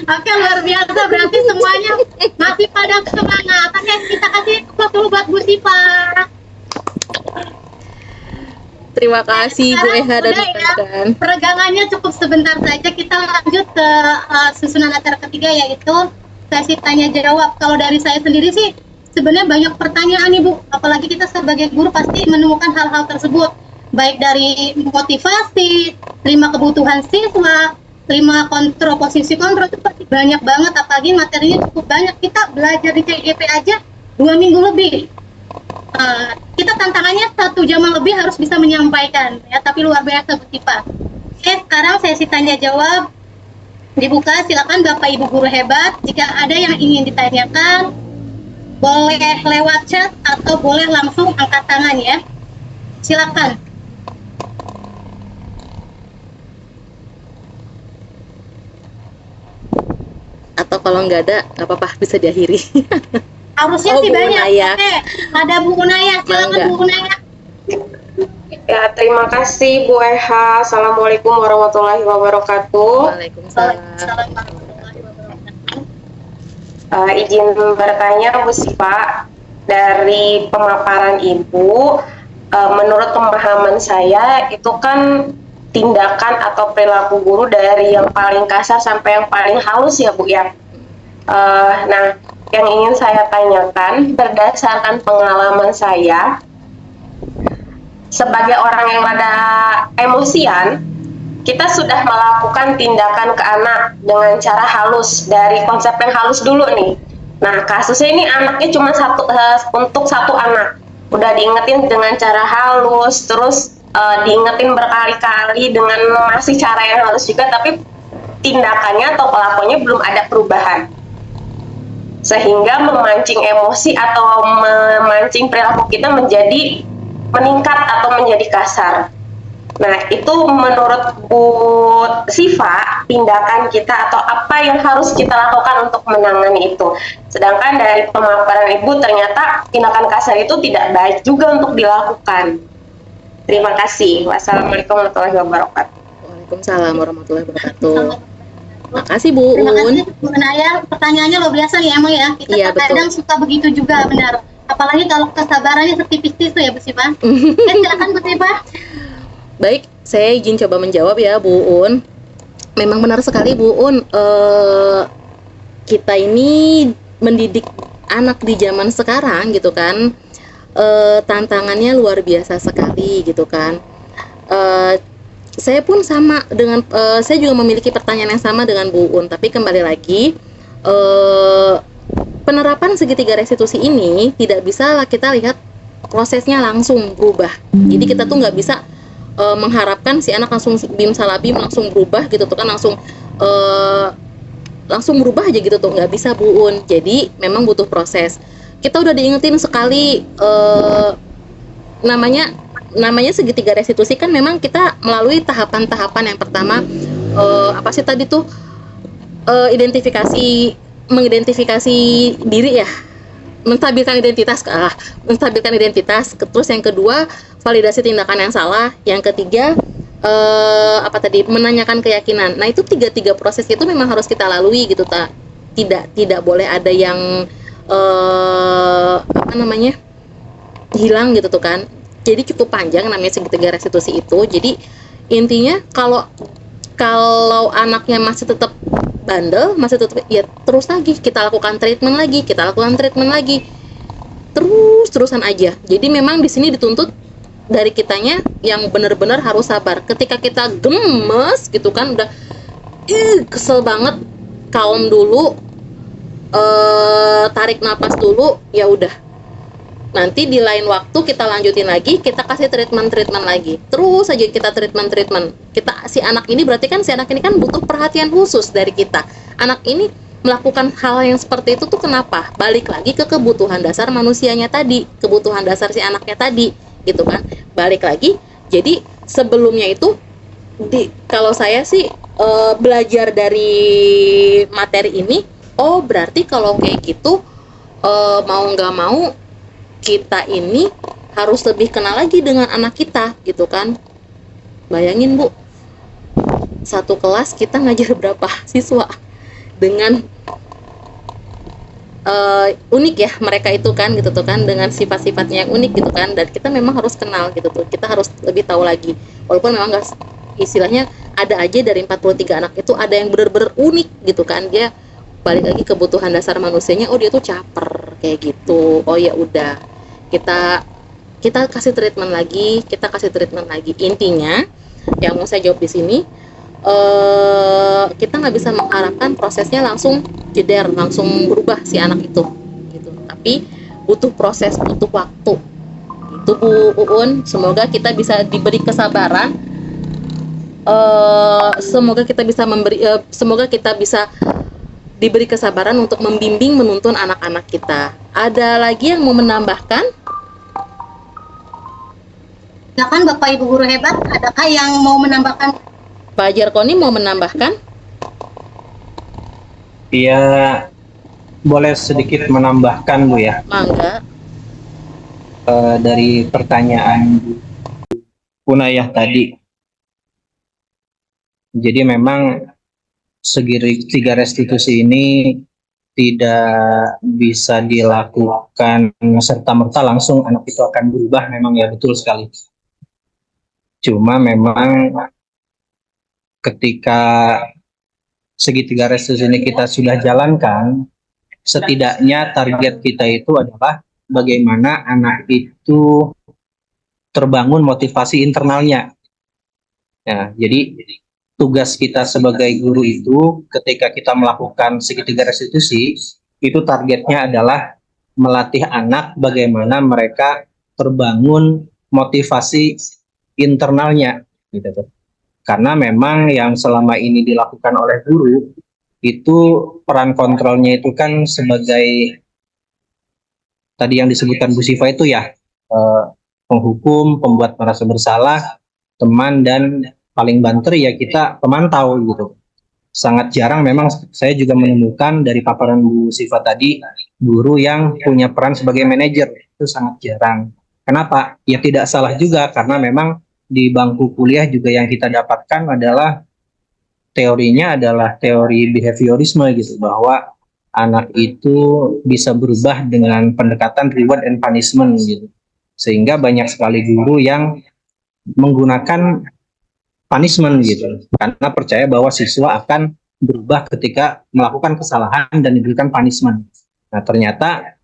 [SPEAKER 1] Oke, luar biasa, berarti semuanya masih pada semangat. Oke, kita kasih tepuk dulu buat Bu Siva.
[SPEAKER 4] Terima kasih Bu EH dan
[SPEAKER 1] Udah ya,
[SPEAKER 4] rekan-rekan.
[SPEAKER 1] peregangannya cukup sebentar saja. Kita lanjut ke susunan acara ketiga, yaitu sesi tanya jawab. Kalau dari saya sendiri sih sebenarnya banyak pertanyaan nih Bu, apalagi kita sebagai guru pasti menemukan hal-hal tersebut, baik dari motivasi, 5 kebutuhan siswa, 5 posisi kontrol, itu pasti banyak banget, apalagi materinya cukup banyak. Kita belajar di CGP aja 2 minggu lebih. Kita tantangannya 1 jam lebih harus bisa menyampaikan ya, tapi luar biasa Bu Siva. Oke, sekarang sesi tanya jawab dibuka. Silakan Bapak Ibu guru hebat, jika ada yang ingin ditanyakan boleh lewat chat atau boleh langsung angkat tangan ya. Silakan.
[SPEAKER 4] Atau kalau nggak ada, nggak apa-apa, bisa diakhiri.
[SPEAKER 1] Harusnya
[SPEAKER 4] Oh,
[SPEAKER 1] sih
[SPEAKER 4] Bu
[SPEAKER 1] banyak.
[SPEAKER 4] Unaya.
[SPEAKER 1] Oke, ada Bu Unaya. Silakan
[SPEAKER 4] Mangga.
[SPEAKER 1] Bu Unaya.
[SPEAKER 10] Ya, terima kasih Bu EH. Assalamualaikum warahmatullahi wabarakatuh.
[SPEAKER 4] Waalaikumsalam.
[SPEAKER 10] Izin bertanya Bu Siva, dari pemaparan Ibu, menurut pemahaman saya itu kan tindakan atau perilaku guru dari yang paling kasar sampai yang paling halus ya Bu ya. Nah, yang ingin saya tanyakan berdasarkan pengalaman saya sebagai orang yang rada emosian, kita sudah melakukan tindakan ke anak dengan cara halus, dari konsep yang halus dulu nih. Nah, kasusnya ini anaknya cuma untuk satu anak, udah diingetin dengan cara halus, terus diingetin berkali-kali dengan masih cara yang halus juga, tapi tindakannya atau pelakunya belum ada perubahan, sehingga memancing emosi atau memancing perilaku kita menjadi meningkat atau menjadi kasar. Nah, itu menurut Bu Siva, tindakan kita atau apa yang harus kita lakukan untuk menangani itu. Sedangkan dari pemaparan Ibu, ternyata tindakan kasar itu tidak baik juga untuk dilakukan. Terima kasih. Wassalamualaikum warahmatullahi wabarakatuh.
[SPEAKER 4] Waalaikumsalam warahmatullahi wabarakatuh. Makasih Bu
[SPEAKER 1] Terima
[SPEAKER 4] Un.
[SPEAKER 1] kasih Bu Naya. Pertanyaannya luar biasa nih emang ya. Kita
[SPEAKER 4] Iya,
[SPEAKER 1] kadang suka begitu juga, benar. Apalagi kalau kesabarannya setipis itu ya Bu Siva. Silakan Bu Siva.
[SPEAKER 4] Baik, saya izin coba menjawab ya Bu Un. Memang benar sekali Bu Un. Kita ini mendidik anak di zaman sekarang gitu kan, tantangannya luar biasa sekali gitu kan. Saya pun sama dengan saya juga memiliki pertanyaan yang sama dengan Bu Un, tapi kembali lagi penerapan segitiga restitusi ini tidak bisa kita lihat prosesnya langsung berubah. Jadi kita tuh nggak bisa mengharapkan si anak langsung bim salabim langsung berubah gitu tuh kan, langsung berubah aja gitu tuh, nggak bisa Bu Un. Jadi memang butuh proses. Kita udah diingetin sekali namanya segitiga restitusi kan, memang kita melalui tahapan-tahapan. Yang pertama apa sih tadi tuh, mengidentifikasi diri ya, menstabilkan identitas. Terus yang kedua validasi tindakan yang salah. Yang ketiga menanyakan keyakinan. Nah itu tiga proses itu memang harus kita lalui gitu tak. Tidak boleh ada yang hilang gitu tuh kan. Jadi cukup panjang namanya segitiga restitusi itu. Jadi intinya kalau anaknya masih tetap bandel, masih tetap ya terus lagi kita lakukan treatment lagi, terusan aja. Jadi memang di sini dituntut dari kitanya yang benar-benar harus sabar. Ketika kita gemes gitu kan, udah kesel banget, calm dulu, tarik napas dulu, ya udah. Nanti di lain waktu kita lanjutin lagi, kita kasih treatment lagi. Terus aja kita treatment. Si anak ini kan butuh perhatian khusus dari kita. Anak ini melakukan hal yang seperti itu tuh kenapa? Balik lagi ke kebutuhan dasar manusianya tadi, kebutuhan dasar si anaknya tadi, gitu kan. Balik lagi. Jadi sebelumnya itu kalau saya sih belajar dari materi ini, oh berarti kalau kayak gitu mau nggak mau kita ini harus lebih kenal lagi dengan anak kita gitu kan. Bayangin Bu, satu kelas kita ngajar berapa siswa dengan unik ya mereka itu kan gitu tuh kan, dengan sifat-sifatnya yang unik gitu kan, dan kita memang harus kenal gitu tuh, kita harus lebih tahu lagi. Walaupun memang nggak, istilahnya ada aja dari 43 anak itu ada yang bener-bener unik gitu kan, dia balik lagi kebutuhan dasar manusianya, oh dia tuh caper kayak gitu. Oh ya udah, kita kasih treatment lagi, Intinya yang mau saya jawab di sini, kita nggak bisa mengharapkan prosesnya langsung jeder, langsung berubah si anak itu gitu. Tapi butuh proses, butuh waktu. Itu Bu Uun, semoga kita bisa diberi kesabaran. Semoga kita bisa diberi kesabaran untuk membimbing, menuntun anak-anak kita. Ada lagi yang mau menambahkan?
[SPEAKER 1] Silakan Bapak Ibu guru hebat, adakah yang mau menambahkan?
[SPEAKER 4] Pak Jarkoni mau menambahkan?
[SPEAKER 11] Iya, boleh sedikit menambahkan Bu ya.
[SPEAKER 4] Mangga.
[SPEAKER 11] Dari pertanyaan Bu Nayah tadi. Jadi memang segitiga restitusi ini tidak bisa dilakukan serta-merta langsung anak itu akan berubah, memang ya betul sekali. Cuma memang ketika segitiga restitusi ini kita sudah jalankan, setidaknya target kita itu adalah bagaimana anak itu terbangun motivasi internalnya. Ya, jadi tugas kita sebagai guru itu ketika kita melakukan segitiga restitusi, itu targetnya adalah melatih anak bagaimana mereka terbangun motivasi internalnya gitu. Karena memang yang selama ini dilakukan oleh guru itu peran kontrolnya itu kan sebagai tadi yang disebutkan Bu Siva itu ya, penghukum, pembuat merasa bersalah, teman, dan paling banter ya kita pemantau gitu. Sangat jarang memang saya juga menemukan dari paparan Bu Siva tadi, guru yang punya peran sebagai manajer, itu sangat jarang. Kenapa? Ya tidak salah juga, karena memang di bangku kuliah juga yang kita dapatkan adalah teorinya adalah teori behaviorisme gitu, bahwa anak itu bisa berubah dengan pendekatan reward and punishment gitu. Sehingga banyak sekali guru yang menggunakan punishment gitu, karena percaya bahwa siswa akan berubah ketika melakukan kesalahan dan diberikan punishment. Nah, ternyata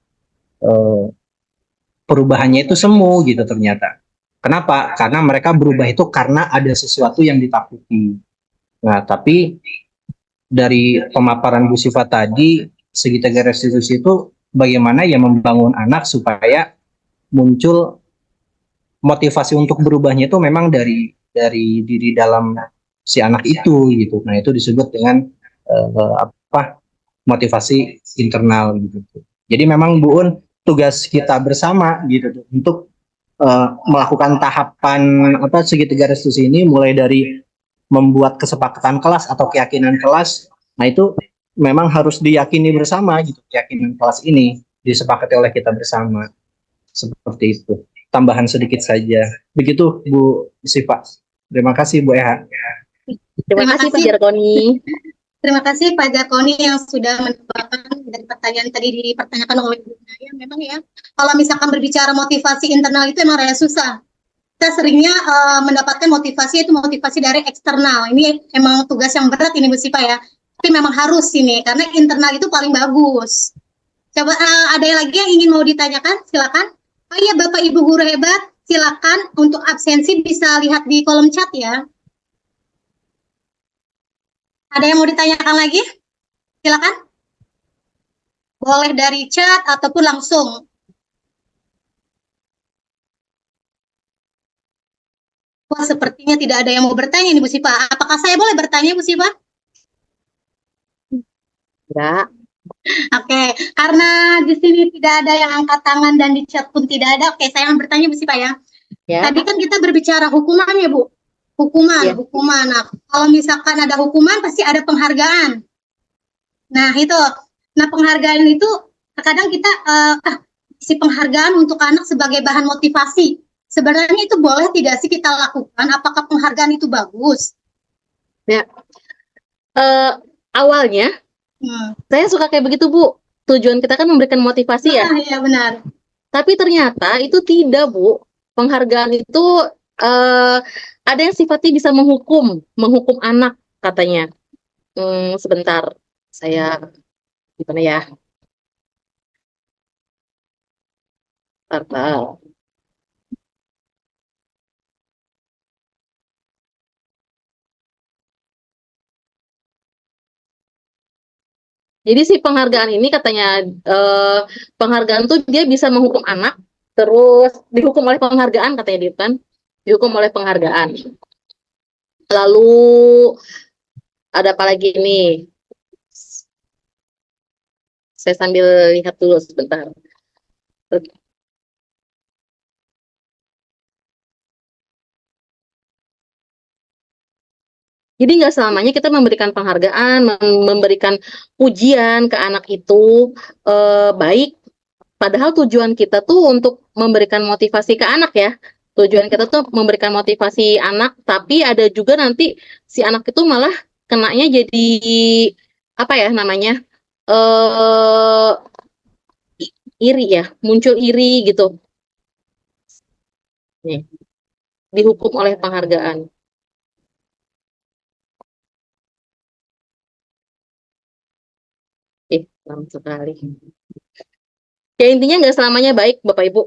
[SPEAKER 11] perubahannya itu semu gitu ternyata. Kenapa? Karena mereka berubah itu karena ada sesuatu yang ditakuti. Nah, tapi dari pemaparan Bu Siva tadi, segitiga restitusi itu bagaimana ya membangun anak supaya muncul motivasi untuk berubahnya itu memang dari diri dalam si anak itu gitu. Nah, itu disebut dengan motivasi internal gitu. Jadi memang Bu Un, tugas kita bersama gitu untuk melakukan tahapan segitiga restitusi ini, mulai dari membuat kesepakatan kelas atau keyakinan kelas. Nah, itu memang harus diyakini bersama gitu. Keyakinan kelas ini disepakati oleh kita bersama. Seperti itu. Tambahan sedikit saja. Begitu Bu Siva. Terima kasih Bu Eha.
[SPEAKER 4] Terima kasih Pak Jarkoni.
[SPEAKER 1] Terima kasih Pak Jarkoni yang sudah menambahkan dari pertanyaan tadi dipertanyakan oleh Bu Naya. Memang ya, kalau misalkan berbicara motivasi internal itu emang rada susah. Kita seringnya mendapatkan motivasi itu motivasi dari eksternal. Ini emang tugas yang berat ini Bu Siva ya. Tapi memang harus ini, karena internal itu paling bagus. Coba ada yang lagi yang ingin mau ditanyakan? Silakan. Oh iya, Bapak Ibu guru hebat, silakan untuk absensi bisa lihat di kolom chat ya. Ada yang mau ditanyakan lagi? Silakan. Boleh dari chat ataupun langsung. Wah, sepertinya tidak ada yang mau bertanya nih Bu Siva. Apakah saya boleh bertanya Bu Siva?
[SPEAKER 4] Enggak.
[SPEAKER 1] Oke, karena di sini tidak ada yang angkat tangan dan di chat pun tidak ada. Oke, saya akan bertanya Bu Siva ya. Tadi kan kita berbicara hukuman ya Bu. Hukuman. Nah, kalau misalkan ada hukuman pasti ada penghargaan. Nah, itu. Nah, penghargaan itu terkadang kita si penghargaan untuk anak sebagai bahan motivasi. Sebenarnya itu boleh tidak sih kita lakukan? Apakah penghargaan itu bagus?
[SPEAKER 4] Ya. Awalnya saya suka kayak begitu Bu. Tujuan kita kan memberikan motivasi ya.
[SPEAKER 1] Iya benar.
[SPEAKER 4] Tapi ternyata itu tidak Bu. Penghargaan itu ada yang sifatnya bisa menghukum anak katanya. Sebentar, saya gimana ya? Bentar. Jadi si penghargaan ini katanya penghargaan tuh dia bisa menghukum anak, terus dihukum oleh penghargaan katanya dia kan, dihukum oleh penghargaan. Lalu ada apa lagi nih? Saya sambil lihat dulu sebentar. Jadi nggak selamanya kita memberikan penghargaan, memberikan pujian ke anak itu baik. Padahal tujuan kita tuh untuk memberikan motivasi ke anak ya. Tujuan kita tuh memberikan motivasi anak, tapi ada juga nanti si anak itu malah kenanya jadi apa ya namanya iri ya, muncul iri gitu. Nih, dihukum oleh penghargaan. Lama sekali. Ya intinya nggak selamanya baik Bapak Ibu.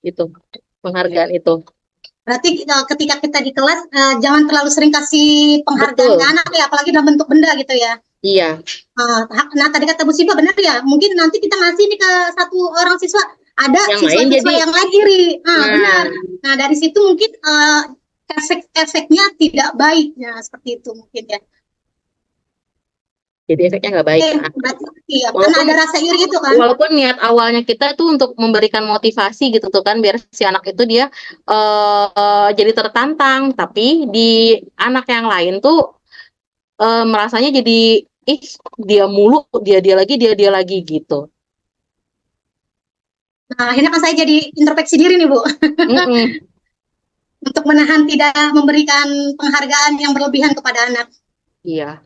[SPEAKER 4] Itu penghargaan itu.
[SPEAKER 1] Berarti ketika kita di kelas jangan terlalu sering kasih penghargaan ke anak ya, apalagi dalam bentuk benda gitu ya.
[SPEAKER 4] Iya.
[SPEAKER 1] Nah tadi kata Bu Siva benar ya. Mungkin nanti kita ngasih nih ke satu orang siswa, ada siswa-siswa yang lain iri. Benar. Nah dari situ mungkin efeknya tidak baik. Ya seperti itu mungkin ya.
[SPEAKER 4] Jadi efeknya nggak baik.
[SPEAKER 1] Iya, karena ada rasa iri itu kan.
[SPEAKER 4] Walaupun niat awalnya kita tuh untuk memberikan motivasi gitu tuh kan, biar si anak itu dia jadi tertantang, tapi di anak yang lain tuh merasanya jadi dia mulu, dia lagi gitu.
[SPEAKER 1] Nah akhirnya kan saya jadi introspeksi diri nih Bu. Untuk untuk menahan tidak memberikan penghargaan yang berlebihan kepada anak.
[SPEAKER 4] Iya.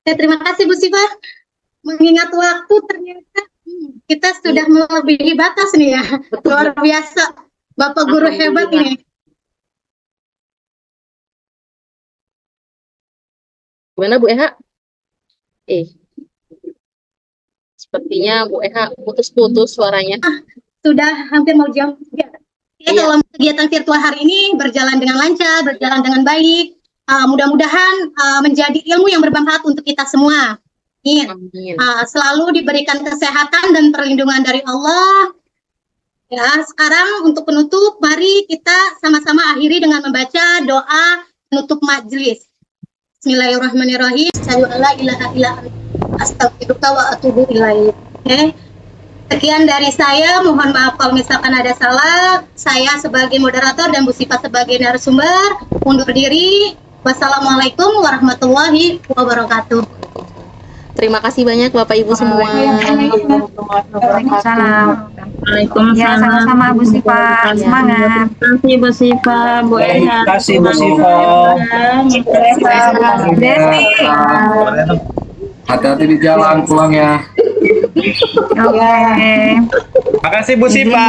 [SPEAKER 1] Terima kasih Bu Siva. Mengingat waktu ternyata kita sudah melebihi batas nih ya. Luar biasa. Bapak guru hebat ini.
[SPEAKER 4] Gimana Bu Eha? Sepertinya Bu Eha putus-putus suaranya.
[SPEAKER 1] Sudah hampir mau jam. Ya, kalau kegiatan virtual hari ini berjalan dengan lancar, berjalan dengan baik. Mudah-mudahan menjadi ilmu yang bermanfaat untuk kita semua. Amin. Selalu diberikan kesehatan dan perlindungan dari Allah. Ya, sekarang untuk penutup, mari kita sama-sama akhiri dengan membaca doa penutup majelis. Bismillahirrahmanirrahim. Astagfirullah wa atubu ilaih. Sekian dari saya, mohon maaf kalau misalkan ada salah. Saya sebagai moderator dan Bu Siva sebagai narasumber undur diri. Wassalamualaikum warahmatullahi wabarakatuh.
[SPEAKER 4] Terima kasih banyak Bapak Ibu semua.
[SPEAKER 8] Waalaikumsalam. Ya, sama-sama Bu Siva. Semangat. Terima kasih Bu Siva, Bu Eha.
[SPEAKER 11] Terima kasih Bu Siva.
[SPEAKER 8] Desi.
[SPEAKER 12] Hati-hati di jalan pulangnya.
[SPEAKER 8] Oke.
[SPEAKER 5] Makasih Bu Siva.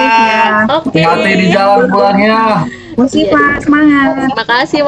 [SPEAKER 12] Hati-hati di jalan pulangnya.
[SPEAKER 8] Bu Siva, semangat.
[SPEAKER 4] Makasih.